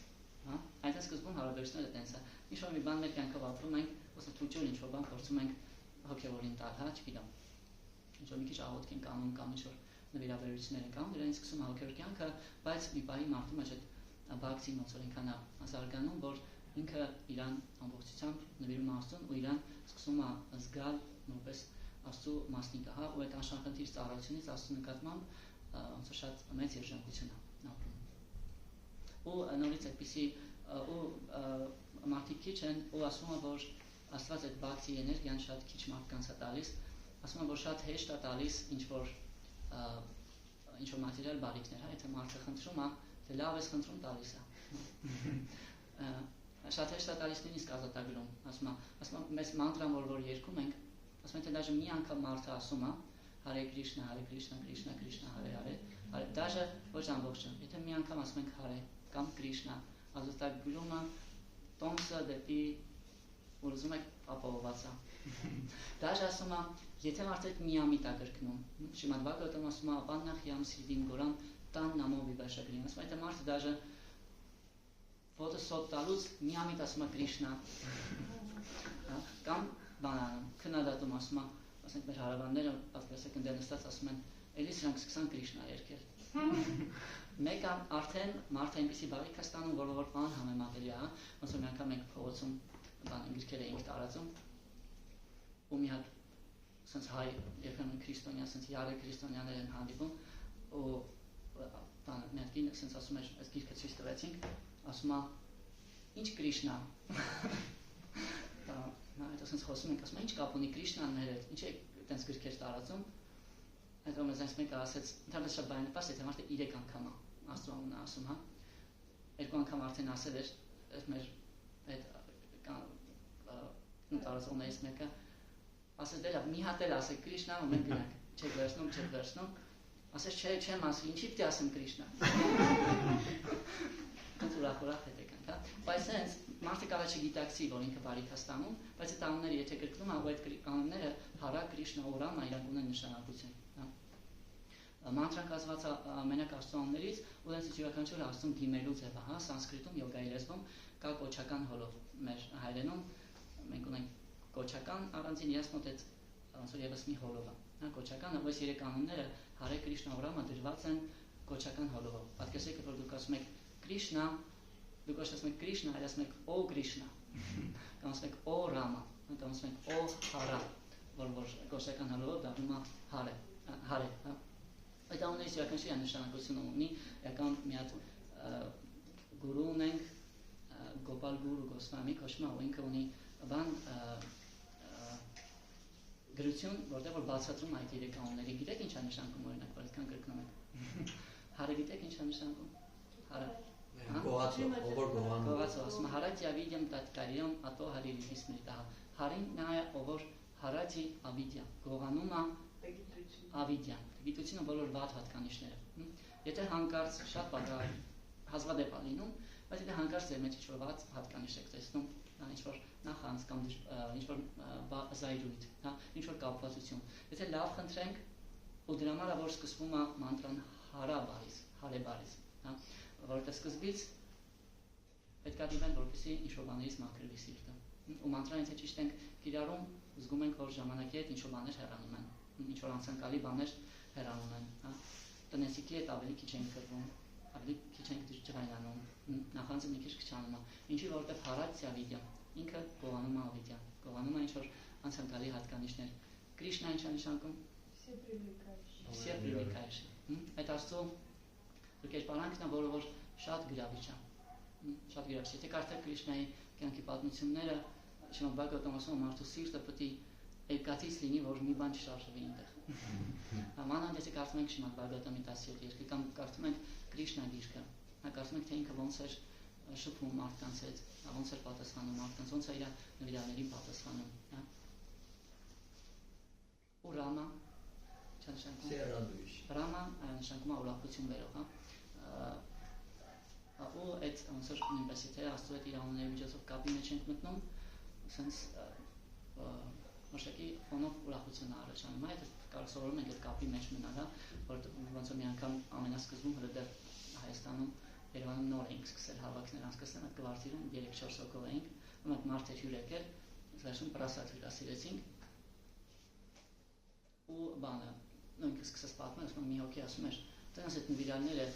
հա, այնտեղ սկզբում հարաբերությունները տենց է։ Ինչ որ մի բան մեր կյանքով ապրում ենք, ոսը թույլ ինչ որ բան փորձում ենք հոգևորին տալ, հա, չգիտեմ։ Ինչ որ մի քիչ աղոթք ենք անում կամ ինչ որ նվիրաբերություններ ենք անում, դրանից սկսում է հոգևոր կյանքը, բայց մի պահի մարդու մեջ այդ բաքսին ոնց որ ինքան է զարգանում, որ ինքը իրան ամբողջությամբ նվիրում է Աստծուն ու իրան սկսում է զգալ նույնպես Աստծու մասնիկը, հա, ու այդ անշահախնդիր ծառայությունից Աստծու նկատմամբ ոնց որ շատ մեծ երջանկություն է ապրում։ Ու նորից այդպիսի ու մարդիկ քիչ են ու ասում են, որ Աստված այդ բաքսի էներգիան շատ քիչ մարդկանց է տալիս, ասում են, որ շատ հեշտ է տալիս ինչ որ մատերիալ բարիքներ, հա, եթե մարդը խնդրում է, թե լավ ես խնդրում տալիս է։ Շատ հեշտ է տալիս նույնիսկ ազատագրում, ասում է մեծ մանտրան, որ երգում ենք, ասում են, թե դաժե մի անգամ մարդը ասում է, Հարե Կրիշնա, Հարե Կրիշնա, Կրիշնա, Կրիշնա, Հարե, դաժե ոչ ամբողջը, եթե մի անգամ ասում ենք Հարե կամ Կրիշնա, ազատագրումը տոմսը դեպի որ ուզում եք ապահովված է։ Դաժե ասում է, եթե մարդը միամիտ է կրկնում, Շիմադ Բհագավատում ասում է, Ապաննախ Յամ Սիրդիմ Գորամ տան նամո վիվաշագրին, ասում է, եթե մարդը դաժե ոտը սոտ տալուց միամիտ ասում է Կրիշնա, կամ բանանում, քննադատում ասում է, ասենք մեր հարևանները պատկերացրեք ընդեր նստած ասում են, էլի սրանք սկսան Կրիշնա երգել։ Մեկ արդեն մարդը այնպիսի բարիք է ստանում, որ անհամեմատելի է, ոնց որ մի անգամ մենք փողոցում գրքեր էինք տարածում, ու մի հատ սենց հայ երբեմն քրիստոնյա, սենց յարը քրիստոնյաներ են հանդիպում, ու մի հատ կին սենց ասում էր, այս գիրքը ցույց տվեցինք, ասում է, ինչ Կրիշնա։ Հետո սենց խոսում ենք, ասում է, ինչ կապ ունի Կրիշնան մեր հետ, ինչ է տենց գրքեր տարածում, հետո մեզ այնց մեկը ասեց, ընդհանրապես շատ բարենպաստ, եթե մարդը 3 անգամ է Աստծու անունը ասում, հա, 2 անգամ արդեն ասել էր մեր այդ տարածողներից մեկը, ասեց դե լավ, մի հատ էլ ասեք Կրիշնա, ու մենք գնանք, չեք վերցնում, ասեց չէ, չեմ ասի, ինչի պիտի ասեմ Կրիշնա։ Դուք ուրախ հետ եկանք, հա, բայց հենց մարդը կարող է չգիտակցի, որ ինքը բարիք է ստանում, բայց այդ անունները եթե կրկնում է, ու այդ անունները Հարա Կրիշնա ու Ռամա իրանք ունեն նշանակություն, հա։ Մանտրան կազմված է մենակ Աստծու անուններից, ու դրանից յուրաքանչյուր Աստծուն դիմելու ձևը, հա, սանսկրիտում, յոգայի լեզվում կա կոչական հոլով, մեր հայերենում մենք ունենք կոչական առանձին, ես մոտ այդ ոնց որ եւս մի հոլով է, հա, կոչականը, ու այս 3 անունները Հարե Կրիշնա ու Ռամա դրված են կոչական հոլովով։ Պատկերացրեք, որ դուք ասում եք Կրիշնա, դուք ասում եք Կրիշնա, այլ ասում եք Օ Կրիշնա, կամ ասում եք Օ Ռամա, կամ ասում եք Օ Հարա, որ կոչական հոլովով դառնում է Հարե, հա։ Այդ անուններից յուրաքանչյուրը նշանակություն ունի, իրական մի հատ գուրու ունենք, Գոպալ Գուրու Գոսվամի կոչվում է, ու ինքը ունի բան գրություն, որտեղ որ բացատրում այդ 3 անունների, գիտեք ինչ է նշանակում օրինակ, որ այդքան կրկնում եք։ Հարը գիտեք ինչ է նշանակում։ Հարը։ Գողացո, ասում հարաձի ավիդիամ տատկարիում ատո հարիրիդիս միրտահ։ Հարին նայ ովոր հարաձի ավիդիա, գողանումա ավիդիա։ Գիտությունը բոլոր վատ հատկանիշները։ Եթե հանկարծ շատ հազվադեպ է լինում, բայց եթե հանկարծ ձեր մեջ ինչ-որ վատ հատկանիշ եք տեսնում, ինչ-որ նախանց կամ ինչ-որ զայրույթ, ինչ-որ կապվածություն։ Եթե լավ խնդրենք, ու դրա համար որ սկսվում է մանտրան հարա բարիս, հարե բարիս, որովհետև սկզբից պետք է դիմեն, որպեսզի ինչ-որ բաներից մաքրվի սիրտը։ Ու մանտրան եթե ճիշտ ենք կիրառում, զգում ենք, որ ժամանակի հետ ինչ-որ բաներ հեռանում են, ինչ-որ անցանկալի բաներ հեռանում են, տնեցիկի հետ ավելի քիչ ենք կրվում, ավելի քիչ ենք ջրայնանում, նախանձը մի քիչ քչանում է, ինչի որովհետև հարացիա վիդյա, ինքը գողանում է ավիդյա, գողանում է ինչ-որ անցանկալի հատկանիշներ։ Կրիշնա ինչ է նշանակում։ Все привлекающее։ Աստծո կերպարանքն է, որը շատ գրավիչ է։ Շատ գրավիչ է։ Եթե կարդաք Կրիշնայի կյանքի պատմությունները, Շրիմադ Բհագավատամ ասում է մարդու սիրտը պետք է երկաթից լինի, որ մի բան չշարժվի այնտեղ։ Մանավանդ եթե կարդում ենք Շրիմադ Բհագավատամի 17 երկը կամ կարդում ենք Կրիշնա գիրքը, կարդում ենք թե ինքը ոնց էր շփվում մարդկանց հետ, ոնց էր պատասխանում մարդկանց, ոնց է իր նվիրալներին պատասխանում, հա։ Ու Ռամա, Ռամա նշանակում է ուրախություն բերող, հա։ Ու այդ ոնց որ նույնպես եթե Աստծո հետ իր անունների միջոցով կապի մեջ ենք մտնում, sense մշակի ֆոնով ուրախություն առաջանում, այդ կարող սովորում ենք այդ կապի մեջ մնալ, հա, որ ոնց որ մի անգամ ամենասկզբում հրդեհ Հայաստանում Երևանում նոր էինք սկսել հավաքներ անցկացնել, այդ կվարտիրում 3-4 հոգով էինք, ու մենք մարդեր հյուր եկել, զաշուն պրասատ հյուրասիրեցինք, ու բանը, նույնքը սկսեց պատմել, ասում մի հոգի ասում էր, տենս այդ նվիրալները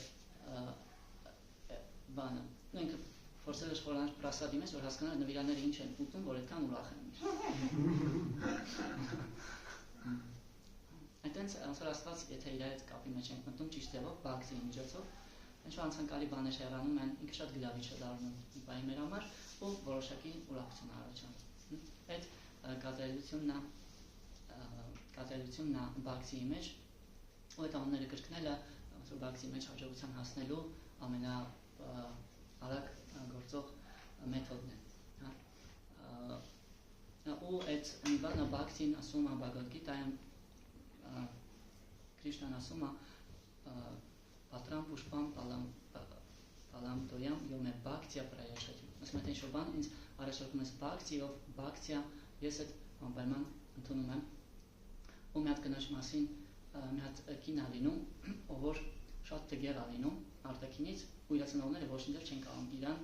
բանը, նույնքը փորձել էր խորանալ պրասադի մեջ, որ հասկանալ նվիրալները ինչ են ուտում, որ այդքան ուրախ են։ Այդտենց ոնց Աստված, եթե իր այդ կապի մեջ ենք մտնում ճիշտ ձևով, բակզի միջոցով, ինչ-որ անցանկալի բաներ հեռանում են, ինքը շատ գրավիչ է դառնում բայի մեր համար ու որոշակի ուրախություն առաջանում։ Այդ կատարելությունն է բակզի մեջ, ու այդ անունները կրկնելը ոնց որ բակզի մեջ հաջողության հասնելու ամենաարագ գործող մեթոդն է, հա։ Ու այդ մի բանը բակզին ասում է Բհագավադ Գիտայում, Կրիշնան ասում է Պատրամ Պուշպամ Պալամտոյամ Յոմե Բակտիա Պրայաշատյում։ Ասում է ինչ-որ բան ինձ առաջարկում ես բակտիով, բակտիա, ես այդ անպայման ընդունում եմ։ Ու մի հատ կնոջ մասին մի հատ կին ա լինում, ով որ շատ տգեղ ա լինում արտաքինից, ու իր ծնողները ոչ մի չեն կարող իրան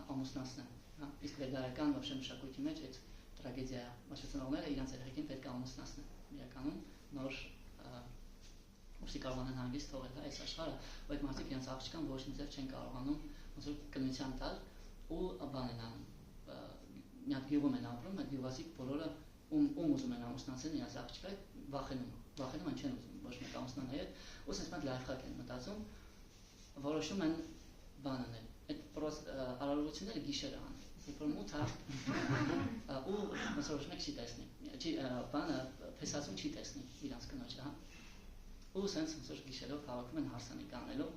ամուսնացնել, հա։ Իսկ վերդարական вообще մշակույթի մեջ այդ տրագեդիա է, ոչ ծնողները իրանց երեխեքին պետք է ամուսնացնել։ Իրականում նոր Ուսի կարողանան հանգիստ թողել այս աշխարհը, ու այդ մարդիկ իրենց աղջկան ոչ մի ձև չեն կարողանում ոնց որ կնության տալ ու բան են անում։ Մի հատ գյուղում են ապրում, այդ գյուղացիք բոլորը ում ուզում են ամուսնացնել իրենց աղջկա, վախենում են, չեն ուզում ոչ մեկ ամուսնանալ հետ, ու ասես մենք լայֆհակ են մտածում, որոշում են բան անել։ Այդ արարողությունները գիշերը անում։ Երբ որ մութ է ու ոնց որ մեկ չի տեսնի, բանը փեսացում չի տեսնի իրենց կնոջը, հա։ Ու սենց ոնց որ գիշերով հավաքում են հարսանիք անելու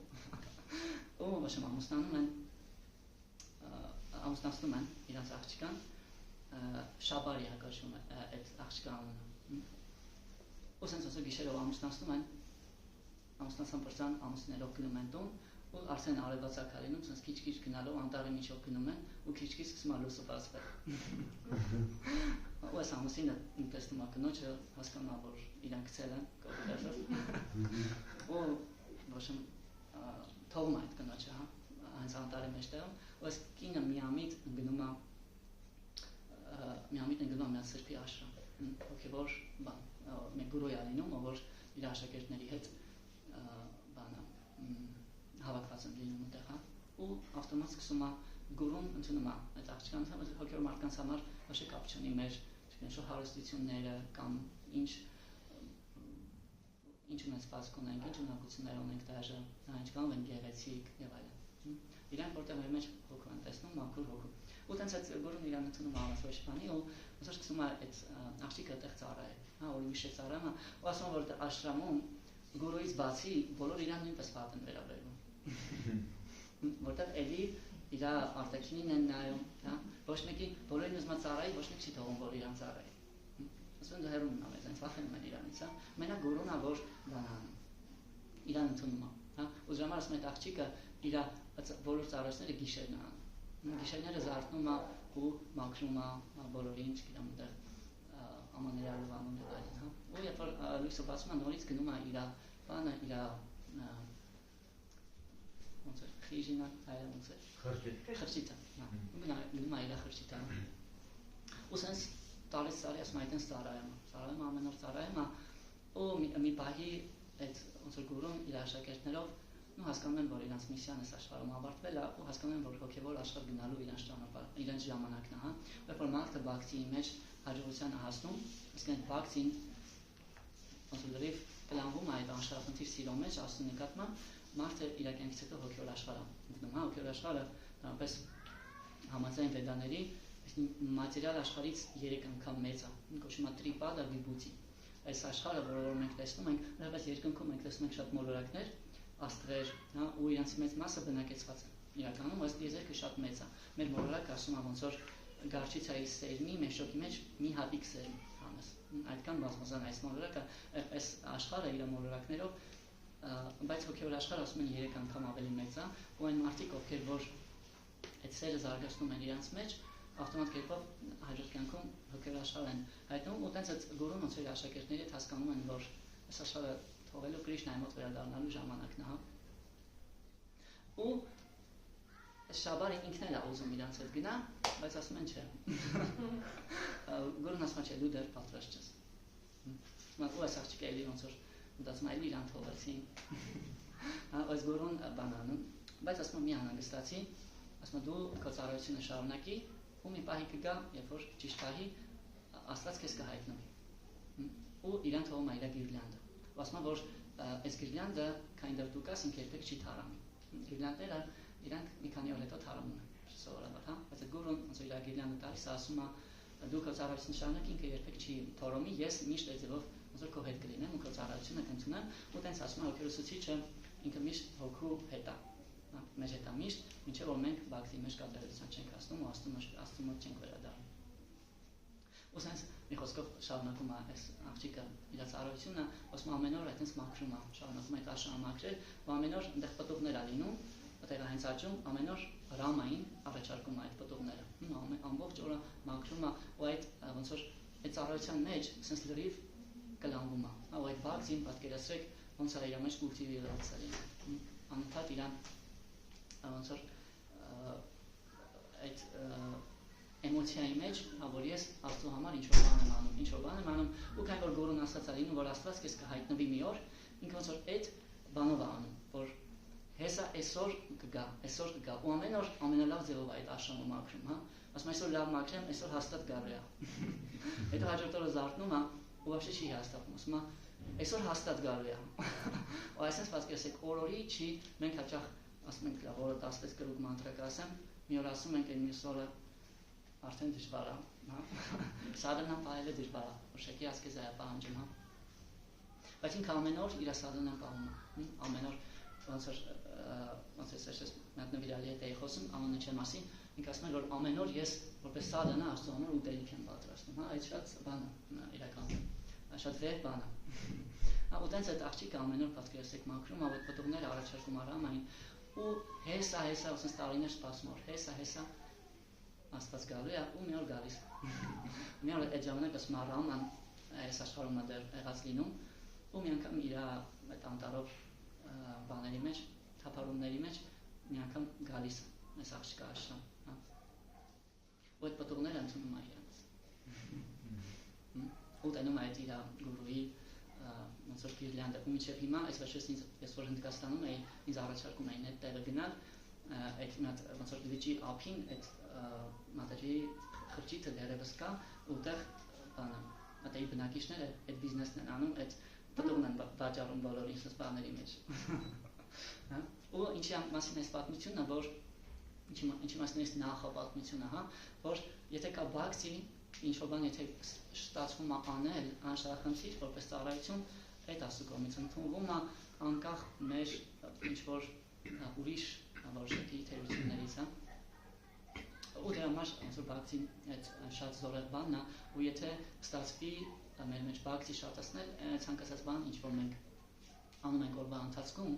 ու ոչ ամուսնացնում են իրենց աղջկան, Շաբարի հակաշում է այդ աղջկա անունը։ Ու սենց ոնց որ գիշերով ամուսնացնում են, ամուսնացան պրծան ամուսնելով գնում են տուն ու արդեն արևածագ է լինում, սենց քիչ-քիչ գնալով անտառի միջով գնում են ու քիչ-քիչ սկսում է լույսը բացվել։ Ու այս ամուսինը տեսնում է կնոջը, հասկանում է, որ իրան գցել են կողքերով ու ոչ թողում է այդ կնոջը, հա, հենց անտառի մեջտեղում, ու այս կինը միամիտ ընկնում է մի հատ սրբի աշխարհ, հոգևոր բան, մեկ գուրու է լինում, ով որ իր աշակերտների հետ բանը հավաքված են լինում այդտեղ, հա, ու ավտոմատ սկսում է գուրուն ընդունում է այդ աղջկան, հոգևոր մարդկանց համար ոչ կապ չունի մեր ինչ-որ հարստությունները կամ ինչ ունեցվածք ունենք, ինչ ունակություններ ունենք դաժե, ինչ կանում են գեղեցիկ եւ այլն։ Իրանք որտեղ մեր մեջ հոգու են տեսնում, մաքուր հոգու։ Ու տենց այդ գուրուն իրան ընդունում է ոչ բանի ու ոնց որ սկսում է այդ աղջիկը այդտեղ ծառայել, հա, որ ուրիշ ծառայում է, ու ասում որ աշրամում գուրուից բացի բոլոր իրան նույնպես վատ են վերաբերվում։ Որտեղ էլի իր արտաքինին են նայում, հա, ոչ մեկի բոլորին ուզում է ծառայի, ոչ մեկ չի թողում որ իրան ծառայի։ Ասում են հեռու մնամ, այնց վախենում են իրանից, հա։ Մենակ գուրուն է որ բան անում։ Իրան ընդունում է, հա։ Ու ժամանակ ասում այդ աղջիկը իր բոլոր ծառայությունները գիշերն է անում։ Գիշերները զարթնում է ու մաքրում է բոլորին, չգիտեմ, այնտեղ ամաներալով անում եւ այլն, հա։ Ու երբ որ լույսը բացում է, նորից գնում է իր բանը, իր ոնց է խիժինա, այլ ոնց է խրճիթը, հա։ Գնում է իր խրճիթը։ Ու սենց տարեց տարի ասում այդտենց ծառայում ամեն օր ծառայում ու մի պահի այդ ոնց որ գուրուն իր աշակերտներով ու հասկանում են որ իրանց միսիան այս աշխարհում ավարտվել է ու հասկանում են որ հոգևոր աշխարհ գնալու իրանց ճանապարհ, իրանց ժամանակն է, հա։ Երբ որ մարդը բակտիի մեջ հաջողության է հասնում, իսկ այդ բակտին ոնց որ լրիվ կլանվում այդ անշարախնդիր սիրո մեջ Աստծո նկատմամբ մարդը իր կյանքից հետո հոգևոր աշխարհ ընկնում, հոգևոր աշխարհը normalպես համաձայն վեդաների մատերիալ աշխարհից 3 անգամ մեծ է, կոչվում է տրիպադա վիբուտի։ Այս աշխարհը, որը մենք տեսնում ենք, նույնպես երկնքում մենք տեսնում ենք շատ մոլորակներ, աստղեր, հա, ու իրանց մեծ մասը բնակեցված է։ Իրականում այս դիեզերքը շատ մեծ է։ Մեր մոլորակը ասում է ոնց որ գարչիցայի սերմի մեջոկի մեջ մի հատիկ սերմ հանես։ Այդքան բազմազան այս մոլորակը, այս աշխարհը իր մոլորակներով, բայց հոգևոր աշխարհը ասում են 3 անգամ ավելի մեծ է, ու այն մարդիկ, ովքեր որ այդ սերը զարգացնում են իրանց մեջ, ավտոմատ կերպով հաջորդ կյանքում հոգևոր աշխարհ են հայտնում, ու տենց այդ գուրուն ոնց որ աշակերտների հետ հասկանում են, որ այս աշխարհը թողելու Կրիշնայի մոտ վերադառնալու ժամանակն է, հա։ Ու Շաբարին ինքն էլ է ուզում իրանց հետ գնա, բայց ասում են չէ։ Գուրուն ասում է չէ, դու դեռ պատրաստ չես։ Ու այս աղջիկը էլի ոնց որ մտածում է, էլի իրան թողեցին։ Այս գուրուն բան անում, բայց ասում է մի անհանգստացի, ասում է դու քո ծառայությունը շարունակի, ու մի պահի կգա, երբ որ ճիշտ պահի Աստված քեզ կհայտնվի։ Ու իրան թողում է իր գիրլանդը։ Ու ասում է, որ այս գիրլանդը kind of դու կաս ինքը երբեք չի թարամի։ Գիրլանդները իրանք մի քանի օր հետո թարամում են, սովորաբար, հա, բայց այդ գուրուն ոնց որ իր գիրլանդը տալիս է, ասում է դու քո ծառայությունը շարունակի, ինքը երբեք չի թորոմի, ես միշտ այդ ձևով ոնց որ քո հետ կլինեմ ու քո ծառայությունը կընդունեմ, ու տենց ասում է հոգերուսուցիչը ինքը միշտ հոգու հետ է, մեր հետ է միշտ, մինչև որ մենք բակտի մեջ կատարելության չենք հասնում ու Աստծո մոտ չենք վերադառնում։ Ու սենց մի խոսքով շարունակում է այս աղջիկը իր ծառայությունը, ասում ամեն օր այդպես մաքրում է, շարունակում է տաշը մաքրել, ու ամեն օր այնտեղ պտուղներ ա լինում, այդտեղ հենց աճում, ամեն օր ռամային առաջարկում է այդ պտուղները։ Ամբողջ օրը մաքրում է, ու այդ ոնց որ այդ ծառայության մեջ սենց լրիվ կլանվում է։ Ու այդ բակտին պատկերացրեք ոնց է իր մեջ կուլտիվիրված է լինում։ Անընդհատ իրան ոնց որ այդ էմոցիայի մեջ, որ ես Աստծո համար ինչ-որ բան եմ անում, ու քանի որ գորուն ասած է լինում, որ Աստված քեզ կհայտնվի մի օր, ինքը ոնց որ այդ բանով է անում, որ հեսա այսօր կգա, ու ամեն օր ամենալավ ձևով այդ աշամը մաքրում, հա, ասում այսօր լավ մաքրեմ, այսօր հաստատ գալու է։ Հետո հաջորդ օրը զարթնում է, ու вообще չի հաստատում, ասում է այսօր հաստատ գալու է։ Ու այսպես պատկերացրեք, օրորի չի, մենք հաճախ ասում ենք լավ, օրը 16 կրուկ մանտրա կասեմ, մի օր ասում ենք այն մյուս օրը արդեն դժվար է, հա։ Սադանան պահելը դժվար է, որ շեքի ասկեզ է պահանջում, հա։ Բայց ինքը ամեն օր իր սադանան պահում է, ամեն օր ոնց է ես մատնվիրալի հետ էի խոսում, ամենը չեմ ասի, ինքը ասում է, որ ամեն օր ես որպես սադանա Աստծո համար ուտելիք եմ պատրաստում, հա, այդ շատ բան է իրականում, շատ վեհ բան է։ Ու տենց այդ աղջիկը ամեն օր պատկերացրեք մաքրում, այդ պտուղները առաջարկում առամային, ու հեսա, ոսենց տարիներ սպասում որ հեսա, Աստված գալու է ու մի օր գալիս։ Մի օր այդ ժամանակ ասում է Ռաման այս աշխարհում է դեռ եղած լինում, ու մի անգամ իր այդ անտարով բաների մեջ, թափառումների մեջ մի անգամ գալիս է այս աղջիկը աշխարհ, հա։ Ու այդ պտուղները ընդունում է իրանց։ Ու տենում է այդ իր գուրուի ոնց որ գիրլանդը, ու մինչև հիմա այս վերջերս ես որ Հնդկաստանում էի, ինձ առաջարկում էին այդ տեղը գնալ, այդ ոնց որ լիճի ափին այդ մատերի խրճիթը դերևս կա, ու տեղ բանը, մատերի բնակիչները այդ բիզնեսն են անում, այդ պտուղն են վաճառում բոլոր ինքնս բաների մեջ։ Ու ինչի մասին այս պատմությունը, որ ինչի մասին այս նախապատմությունը, հա, որ եթե կա բակտի, ինչ-որ բան եթե ստացվում է անել, անշարախնդիր, որպես ծառայություն, այդ Աստծո կողմից ընդունվում է անկախ մեր ինչ-որ ուրիշ որոշակի թերություններից, հա։ Ու դրա համար ոնց որ բակտին այդ շատ զորեղ բանն է, ու եթե ստացվի մեր մեջ բակտի շատացնել, ցանկացած բան, ինչ որ մենք անում ենք օրվա ընթացքում,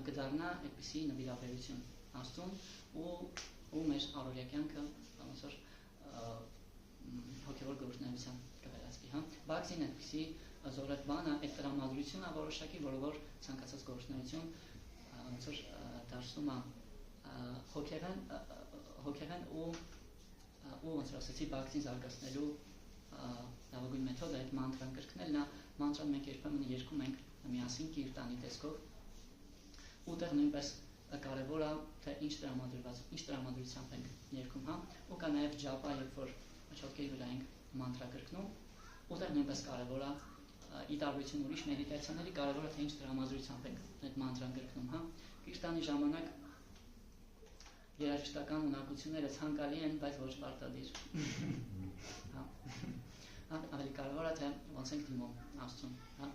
կդառնա այդպիսի նվիրաբերություն Աստծուն ու մեր առօրյա կյանքը ոնց որ հոգևոր գործունեության կվերածվի, հա։ Բակտին այդպիսի զորեղ բան է, այդ տրամադրությունը որոշակի, որը որ ցանկացած գործունեություն ոնց որ դարձնում է հոգեղեն ու ոնց որ ասեցի բակտին զարգացնելու լավագույն մեթոդը այդ մանտրան կրկնելն է, մանտրան մենք երբեմն երգում ենք միասին կիրտանի տեսքով, ու տեղ նույնպես կարևոր է թե ինչ տրամադրությամբ ենք երգում, հա, ու կա նաև ջապա, երբ որ չոքերի վրա ենք մանտրա կրկնում, ու տեղ նույնպես կարևոր է ի տարբերություն ուրիշ մեդիտացիաների կարևորը թե ինչ տրամադրությամբ ենք այդ մանտրան գրկնում, հա։ Քրիստոնյա ժամանակ երաժշտական ունակությունները ցանկալի են, բայց ոչ պարտադիր։ Հա։ Ավելի կարևոր է թե ոնց ենք դիմում Աստծուն, հա։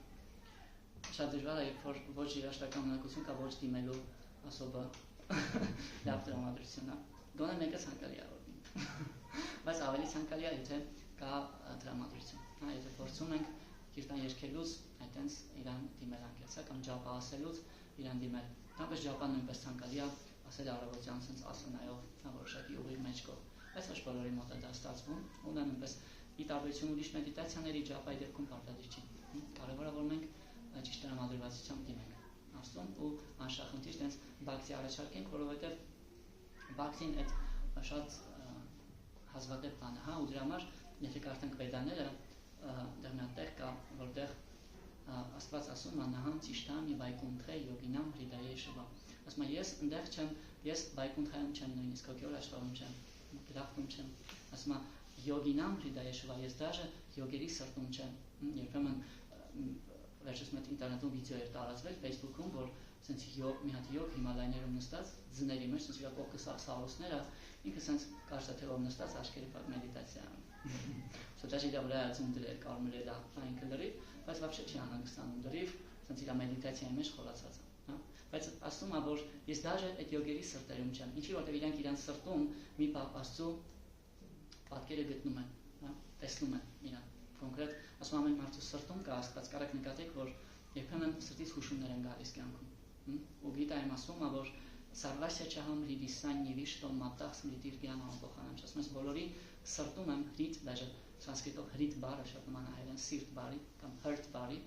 Շատ դժվար է, երբ որ ոչ երաժշտական ունակություն կա, ոչ դիմելու ասոբը լավ տրամադրություն, հա։ Գոնե մեկը ցանկալի է, բայց ավելի ցանկալի է, եթե կա տրամադրություն, հա, եթե փորձում ենք Քրիստոն երգելուց այդտենց իրան դիմել անկեցա կամ ջապա ասելուց իրան դիմել։ Նույնպես ջապան նույնպես ցանկալի է ասել առավոտյան sense ասանայով, հա, որոշակի ուղի մեջ կող, բայց ոչ բոլորի մոտ է դա ստացվում, ու նա նույնպես ի տարբերություն ուրիշ մեդիտացիաների ջապայի դեպքում պարտադիր չի։ Կարևորը որ մենք ճիշտ տրամադրվածությամբ դիմենք Աստծուն ու անշախնդիր տենց բաքսի առաջարկենք, որովհետև բաքսին այդ շատ հազվադեպ բան է, հա, ու դրա համար եթե կարդանք վեդաները, դեռ մի հատ տեղ կա, որտեղ Աստված ասում է նահան ծիշտամ եւ վայկունթե յոգինամ հրիդայեշվա։ Ասում է ես ընդեղ չեմ, ես վայկունթայում չեմ նույնիսկ հոգեոր աշխարհում չեմ, գրախտում չեմ։ Ասում է յոգինամ հրիդայեշվա, ես դաժե յոգերի սրտում չեմ։ Երբեմն վերջերս մեծ ինտերնետում վիդեո էր տարածվել Facebook-ում, որ sense մի հատ յոգ Հիմալայներում նստած ձների մեջ sense իր կողքը սարոսները, ինքը sense կարծա թե ով նստած աչքերի փակ մեդիտացիա անում։ Սա իր վրա ածում դրել կարմրել այն կլրի, բայց вообще չի անհանգստանում դրիվ, sense իր մեդիտացիայի մեջ խորացած է, հա։ Բայց ասում է որ ես դաժե այդ յոգերի սրտերում չեմ, ինչի որտեղ իրանք իրենց սրտում մի Աստծո պատկերը գտնում են, հա, տեսնում են իրան։ Կոնկրետ ասում ամեն մարդու սրտում կա Աստված, կարեք նկատեք, որ երբեմն սրտից հուշումներ են գալիս կյանքում։ Ու գիտայում ասում է, որ Սարվասիա չահամ հրիդիսան նիվիշտո մատախ սմրիտիր գյան ամբոխանամ, ասում ես բոլորի սրտում եմ հրիտ, դաժե սանսկրիտով հրիտ բառը շատ նման է հայերեն սիրտ բառի կամ hurt բառի,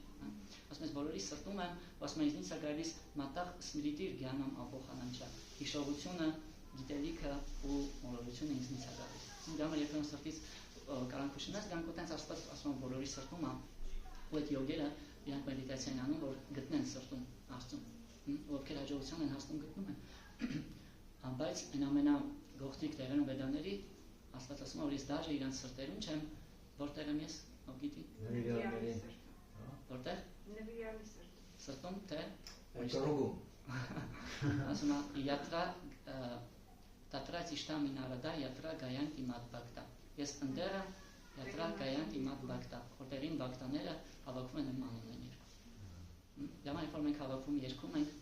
ասում ես բոլորի սրտում եմ, ասում ես ինձ է գալիս մատախ սմրիտիր գյան ամբոխանամ չա, հիշողությունը, գիտելիքը ու մոլորությունը ինձնից է գալիս։ Դրա համար երբեմն սրտից կարանք հուշումներ գանք ու տենց Աստված ասում է բոլորի սրտում է, ու այդ յոգերը իրանք մեդիտացիա են անում, որ գտնեն սրտում Աստծուն, ովքեր հաջողության են հասնում գտնում են։ Բայց այն ամենագողտրիկ տեղերում վեդաների Աստված ասում է, որ ես դաժե իրանց սրտերում չեմ, որտեղ եմ ես, ով գիտի։ Որտեղ։ Սրտում թե կռուգում։ Ասում է յատրա տատրա ծիշտամ ինարադա յատրա գայանք իմատ բակտա։ Ես ընդեղ եմ յատրա գայանք իմատ բակտա, որտեղին բակտաները հավաքվում են իմ անուններն երկու։ Դրա համար որ մենք հավաքվում երկում ենք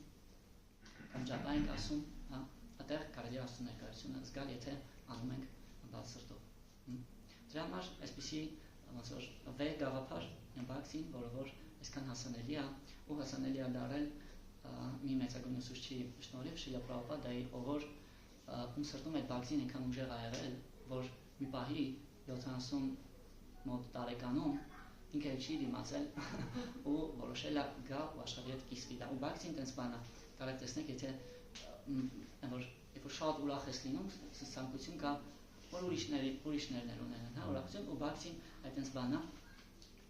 կամ ջապա ենք ասում, հա, այդտեղ կարելի է Աստծո ներկայությունը զգալ, եթե անում ենք բաց սրտով։ Դրա համար այսպեսի ոնց որ վեր գաղափար բաքսին, որը որ այսքան հասանելի է ու հասանելի է դարել մի մեծագույն ուսուցչի շնորհիվ Շիլա Պրաբհուպադայի, ով որ ում սրտում այդ բաքսին այնքան ուժեղ ա եղել, որ մի պահի 70 մոտ տարեկանում ինքը չի դիմացել ու որոշել է գա ու աշխարհի հետ կիսվի դա։ Ու բաքսին տենց բան է, կարեք տեսնեք, եթե երբ որ շատ ուրախ ես լինում, ցանկություն կա որ ուրիշներն էլ ունենան, հա, ուրախություն ու բաքսին այդպես բան է։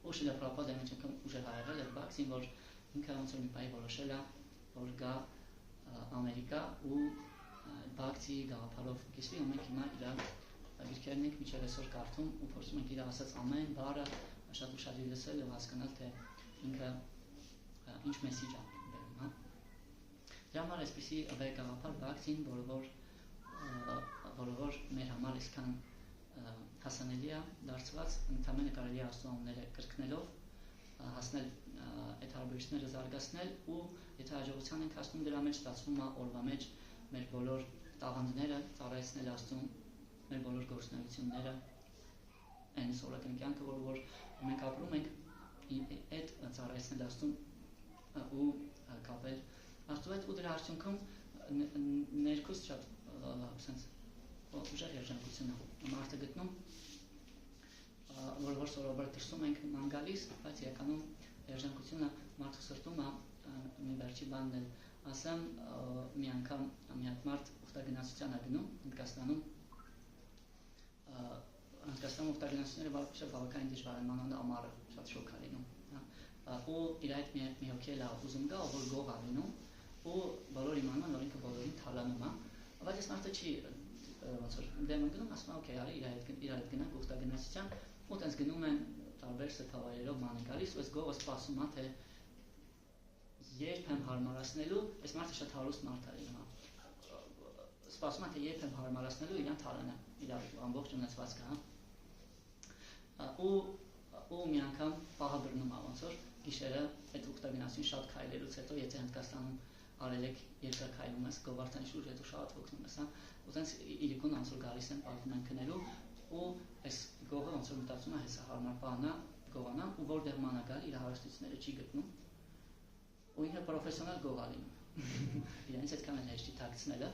Ու Շիլա Պրաբհուպադայի մեջ այնքան ուժեղ ա եղել այդ բաքսին, որ ինքը ոնց որ մի պահի որոշել է, որ գա Ամերիկա ու բաքսի գաղափարով կիսվի, ու մենք հիմա իր գրքերն ենք մինչև այսօր կարդում ու փորձում ենք իր ասած ամեն բառը շատ ուշադիր լսել ու հասկանալ, թե ինքը ինչ մեսիջ է բերում, հա։ Դրա համար այսպեսի գաղափար բաքսին, որը որ մեր համար այսքան հասանելի է դարձված, ընդհանրապես կարելի է Աստծո անունները կրկնելով հասնել այդ հարաբերությունները զարգացնել ու եթե հաջողության ենք հասնում դրա մեջ ստացվում է օրվա մեջ մեր բոլոր տաղանդները ծառայեցնել Աստծուն, մեր բոլոր գործունեությունները այն սովորական կյանքը, որ մենք ապրում ենք այդ ծառայեցնել Աստծուն ու կապել Աստծու հետ ու դրա արդյունքում ներքուստ շատ sense ուժեղ երջանկություն է մարդը գտնում, որ սովորաբար դրսում ենք ման գալիս, բայց իրականում երջանկությունը մարդու սրտում է մի վերջի բանն էլ ասեմ, մի անգամ մի հատ մարդ ուխտագնացության է գնում Հնդկաստանում ուխտագնացությունները բավականին դժվար են, մանավանդ ամառը շատ շոգ է լինում, ու իր այդ մի հոգի էլ ուզում գա, որ գող է լինում ու բոլոր իմանում որ ինքը բոլորին թալանում է, բայց այս մարդը չի ոնց որ դեմ ընկնում, ասում է օքեյ, արի իր հետ գնանք ուխտագնացության ու տենց գնում են տարբեր սրբավայրերով ման է գալիս, ու այս գողը սպասում է, թե երբ եմ հարմարացնելու, այս մարդը շատ հարուստ մարդ է հիմա, սպասում է, թե երբ եմ հարմարացնելու իրան թալանը, իր ամբողջ ունեցվածքը, ու մի անգամ պահը բռնում է, ոնց որ գիշերը այդ ուխտագնացին շատ քայլելուց հետո, եթե Հնդկաստանում արել եք երկար քայլում ես, գովարդանի շուրջ հետո շատ հոգնում ես, ու տենց իրիկուն ոնց որ գալիս են պարտում են քնելու, ու այս գողը ոնց որ մտածում է հեսա հարմար պահանա, գողանա, ու որտեղ մանա գալ իր հարստությունները չի գտնում, ու ինքը պրոֆեսիոնալ գող է լինում, իրենից այդքան էլ հեշտ չի թաքցնելը,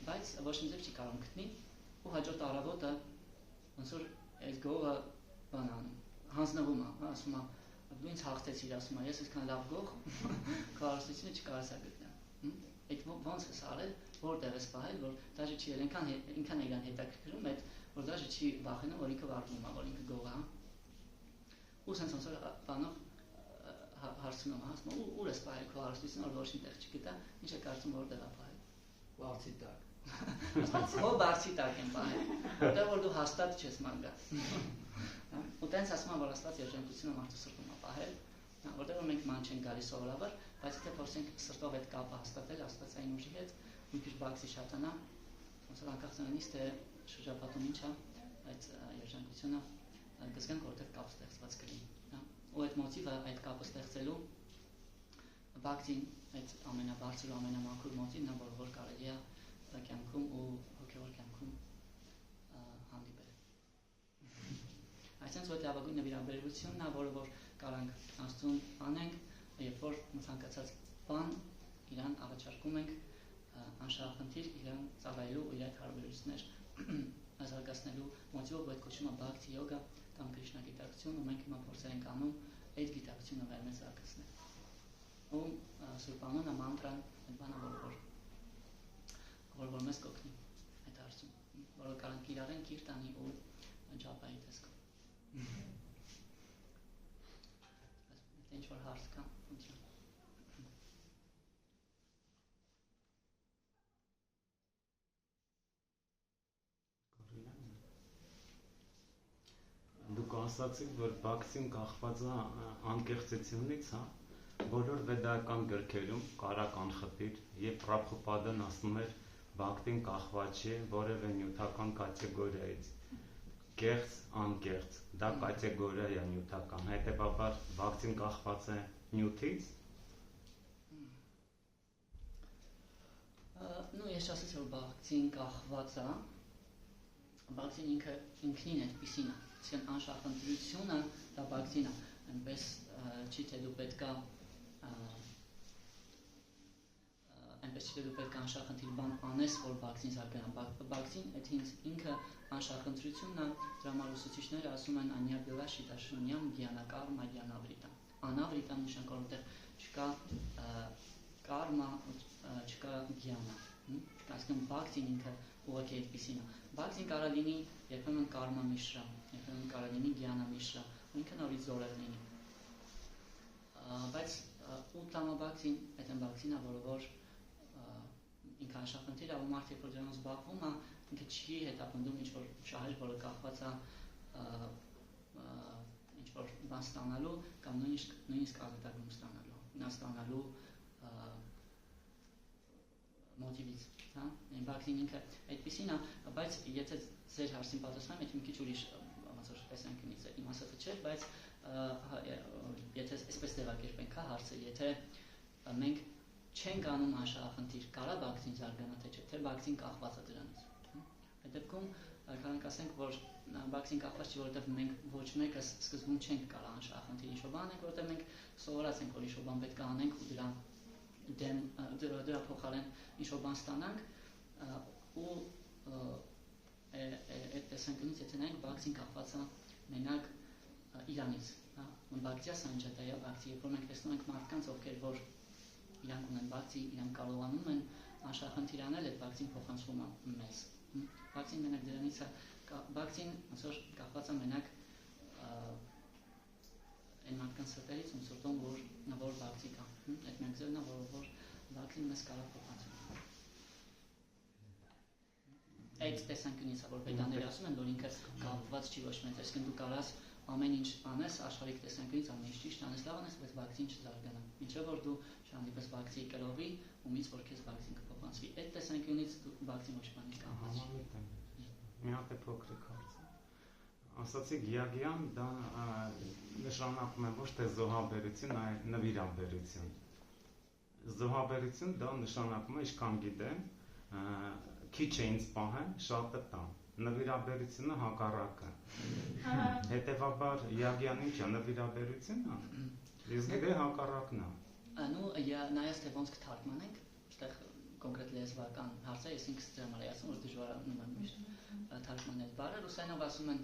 բայց ոչ մի ձև չի կարող գտնի, ու հաջորդ առավոտը ոնց որ այդ գողը բան անում, հանձնվում է, ասում է, դու ինձ հաղթեցիր, ասում է, ես այսքան լավ գող, քո հարստությունը չկարողացա գտնել։ Այդ ոնց ես արել, որտեղ ես պահել, որ դաժե չի ինքան իրան հետաքրքրում, որ դաժե չի վախենում, որ ինքը վարվում է, որ ինքը գող է։ Ու սենց ոնց որ բանով հարցնում է, ասում է, ուր ես պահել քո հարստությունը, որ ոչ մի տեղ չգտա, ինչ է կարծում որտեղ է պահել։ Բարձի տակ։ Ո բարձի տակ եմ պահել, որտեղ որ դու հաստատ չես մանգա։ Ու տենց ասում եմ, որ Աստված երջանկությունը մարդու սրտում է պահել, որտեղ որ մենք ման չենք գալիս սովորաբար, բայց եթե փորձենք սրտով այդ կապը հաստատել Աստվածային ուժի հետ, մի քիչ բացի շատանա, ոնց որ անկախ նրանից թե շրջապատում ինչ է, այդ երջանկությունը կզգանք, որտեղ կապ ստեղծված կլինի, ու այդ մոտիվը այդ կապը ստեղծելու բակտին, այդ ամենաբարձր ու ամենամաքուր մոտիվն է, որ կարելի է կյանքում ու հոգևոր կյանքում հանդիպել։ Այսինքն որ լավագույն նվիրաբերությունն է, որը որ կարանք Աստծուն անենք, երբ որ ցանկացած բան իրան առաջարկում ենք անշահախնդիր իրան ծառայելու ու իր այդ հարաբերություններ զարգացնելու մոտիվով այդ կոչվում է բhakti yoga կամ Krishna գիտակցություն, ու մենք հիմա փորձեր ենք անում այդ գիտակցությունը վեր մեզ զարգացնել։ Ու Սուրբ անունը մանտրան այդ բանը որ մեզ կօգնի այդ հարցում, որը կարանք կիրառենք կիրտանի ու ջապայի տեսքով։ Ինչ որ հարց կա, խնդրեմ։ Դուք ասացիք, որ բhakti-ն կախված է անկեղծությունից, հա, բոլոր վեդայական գրքերում կարակ անխտիր եւ Պրաբհուպադան ասում էր բhakti-ն կախված չէ որևէ նյութական կատեգորիայից։ Կեղծ, անկեղծ, դա կատեգորիա է նյութական, հետեւաբար բhakti-ն կախված է նյութից։ Ну, ես ասացի, որ բhakti-ն կախված է, բhakti-ն ինքնին այդպիսին է, այսինքն անշահախնդրությունը դա բhakti-ն է, այնպես չի թե դու պետքա այնպես չի թե դու պետք է անշահախնդիր բան անես, որ բhakti-ն զարգանա։ Բhakti-ն այդ ինքը անշահախնդրությունն է, դրա համար ուսուցիչները ասում են անյա բելա շիտաշունյամ գյանա կարմա գյանավրիտա։ Անավրիտա նշանակում որտեղ չկա կարմա, չկա գյանա։ Այսինքն բhakti-ն ինքը ուղղակի այդպիսին է։ Բhakti-ն կարող լինի երբեմն կարմա միշրա, երբեմն կարող լինի գյանա միշրա, ու ինքը նորից զորել լինի։ Բայց ուտամա բhakti-ն, այդ բhakti-ն է, որը ինքը անշահախնդիր է, ու մարդը երբ որ դրանով զբաղվում է, ինքը չի հետապնդում ինչ-որ շահեր, որը կախված է ինչ-որ բան ստանալու կամ նույնիսկ ազատագրում ստանալու, նա ստանալու մոտիվից, հա, բhakti-ն ինքը այդպիսին է, բայց եթե ձեր հարցին պատասխանեմ, եթե մի քիչ ուրիշ ոնց որ տեսանկյունից իմ ասածը չէ, բայց եթե այսպես ձևակերպենք հարցը, եթե մենք չենք անում անշահախնդիր, կարա բhakti-ն զարգանա թե չէ, թե բhakti-ն կախված է դրանից։ Այդ դեպքում կարող ասենք, որ բhakti-ն կախված չի, որովհետև մենք ոչ մեկը սկզբում չենք կարող անշահախնդիր ինչ-որ բան անենք, որովհետև մենք սովորած ենք, որ ինչ-որ բան պետք է անենք ու դրա փոխարեն ինչ-որ բան ստանանք, ու այդ տեսանկյունից եթե նայենք, բhakti-ն կախված է մենակ իրանից, հա, բhakti-ա սանջատայա բhakti, երբ որ մենք տեսնում ենք մարդկանց, ովքեր որ իրանք ունեն բhakti, իրանք կարողանում են անշահախնդիր անել, այդ բhakti-ն փոխանցվում է մեզ։ Բhakti-ն մենակ դրանից է, բhakti-ն ոնց որ կախված է մենակ այն մարդկանց սրտերից, ոնց որ բhakti կա, այդ միակ ձևն է, որ բhakti-ն մեզ կարող փոխանցում։ Այդ տեսանկյունից է, որ պետաները ասում են, որ ինքը կապված չի ոչ մեծ, այսինքն դու կարաս ամեն ինչ անես, աշխարհիկ տեսանկյունից ամեն ինչ ճիշտ անես, լավ անես, բայց բակցին չզարգանա։ Ինչը որ դու չհանդիպես բակցի կրովի, ումից որ քեզ բակցին կփոխանցվի։ Այդ տեսանկյունից դու բակցին ոչ բանի կանաչ։ Մի հատ է փոքրիկ հարց։ Ասացիք Յագյան դա նշանակում է ոչ թե զոհաբերություն, այլ նվիրաբերություն։ Զոհաբերություն դա նշանակում է, ինչքան գիտեմ, քիչ է ինձ պահեն, շատը տան։ Նվիրաբերությունը հակառակը։ Հետևաբար Յագյան ինչ է նվիրաբերություն է։ Իսկ դե հակառակն է։ Անու նայած թե ոնց կթարգմանենք, այստեղ կոնկրետ լեզվական հարց է, ես ինքս դրամ արեցում, որ դժվարանում եմ միշտ թարգմանել բառը, ռուսերենով ասում են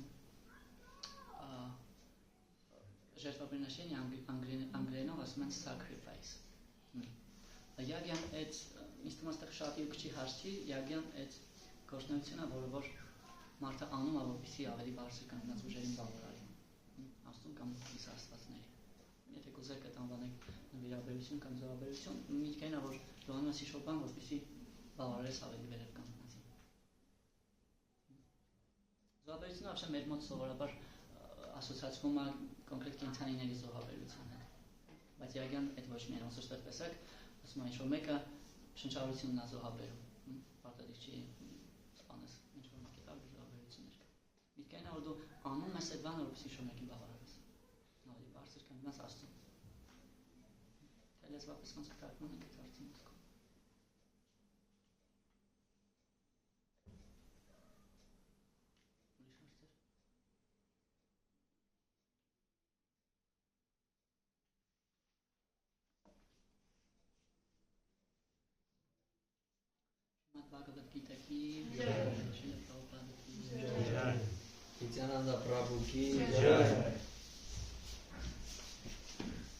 ժертвоприношение, անգլերենով ասում են sacrifice։ Յագյան այդ ինձ թվում է այստեղ շատ երկչի հարց չի, Յագյան այդ գործունեությունը, որը որ մարդը անում է, որպեսզի ավելի բարձր կանգնած ուժերին բավարարի, Աստծուն կամ իր աստվածների։ Եթե կուզեք այդ անվանեք նվիրաբերություն կամ զոհաբերություն, միտքն է, որ դու անում ես ինչ-որ բան, որպեսզի բավարարես ավելի վերև կանգնածին։ Զոհաբերությունը вообще մեր մոտ սովորաբար ասոցիացվում է կոնկրետ կենդանիների զոհաբերության հետ։ Բայց Յագյան այդ ոչ միայն ոնց որ տեսակ, ասում է ինչ-որ մեկը շնչառությունն է զոհաբերում, պարտադիր չի սպանես ինչ-որ մեկի տալ զոհաբերություններ։ Միտքն է, որ դու անում ես այդ բանը, որպեսզի ինչ-որ մեկին բավարարես։ Ավելի բարձր կանգնած Աստծուն։ Թե լեզվապես ոնց կթարգմանենք այդ հարցի մտքով։ Bhagavad Gita ki jai, Srila Prabhupada ki jai, Nityananda Prabhu ki jai.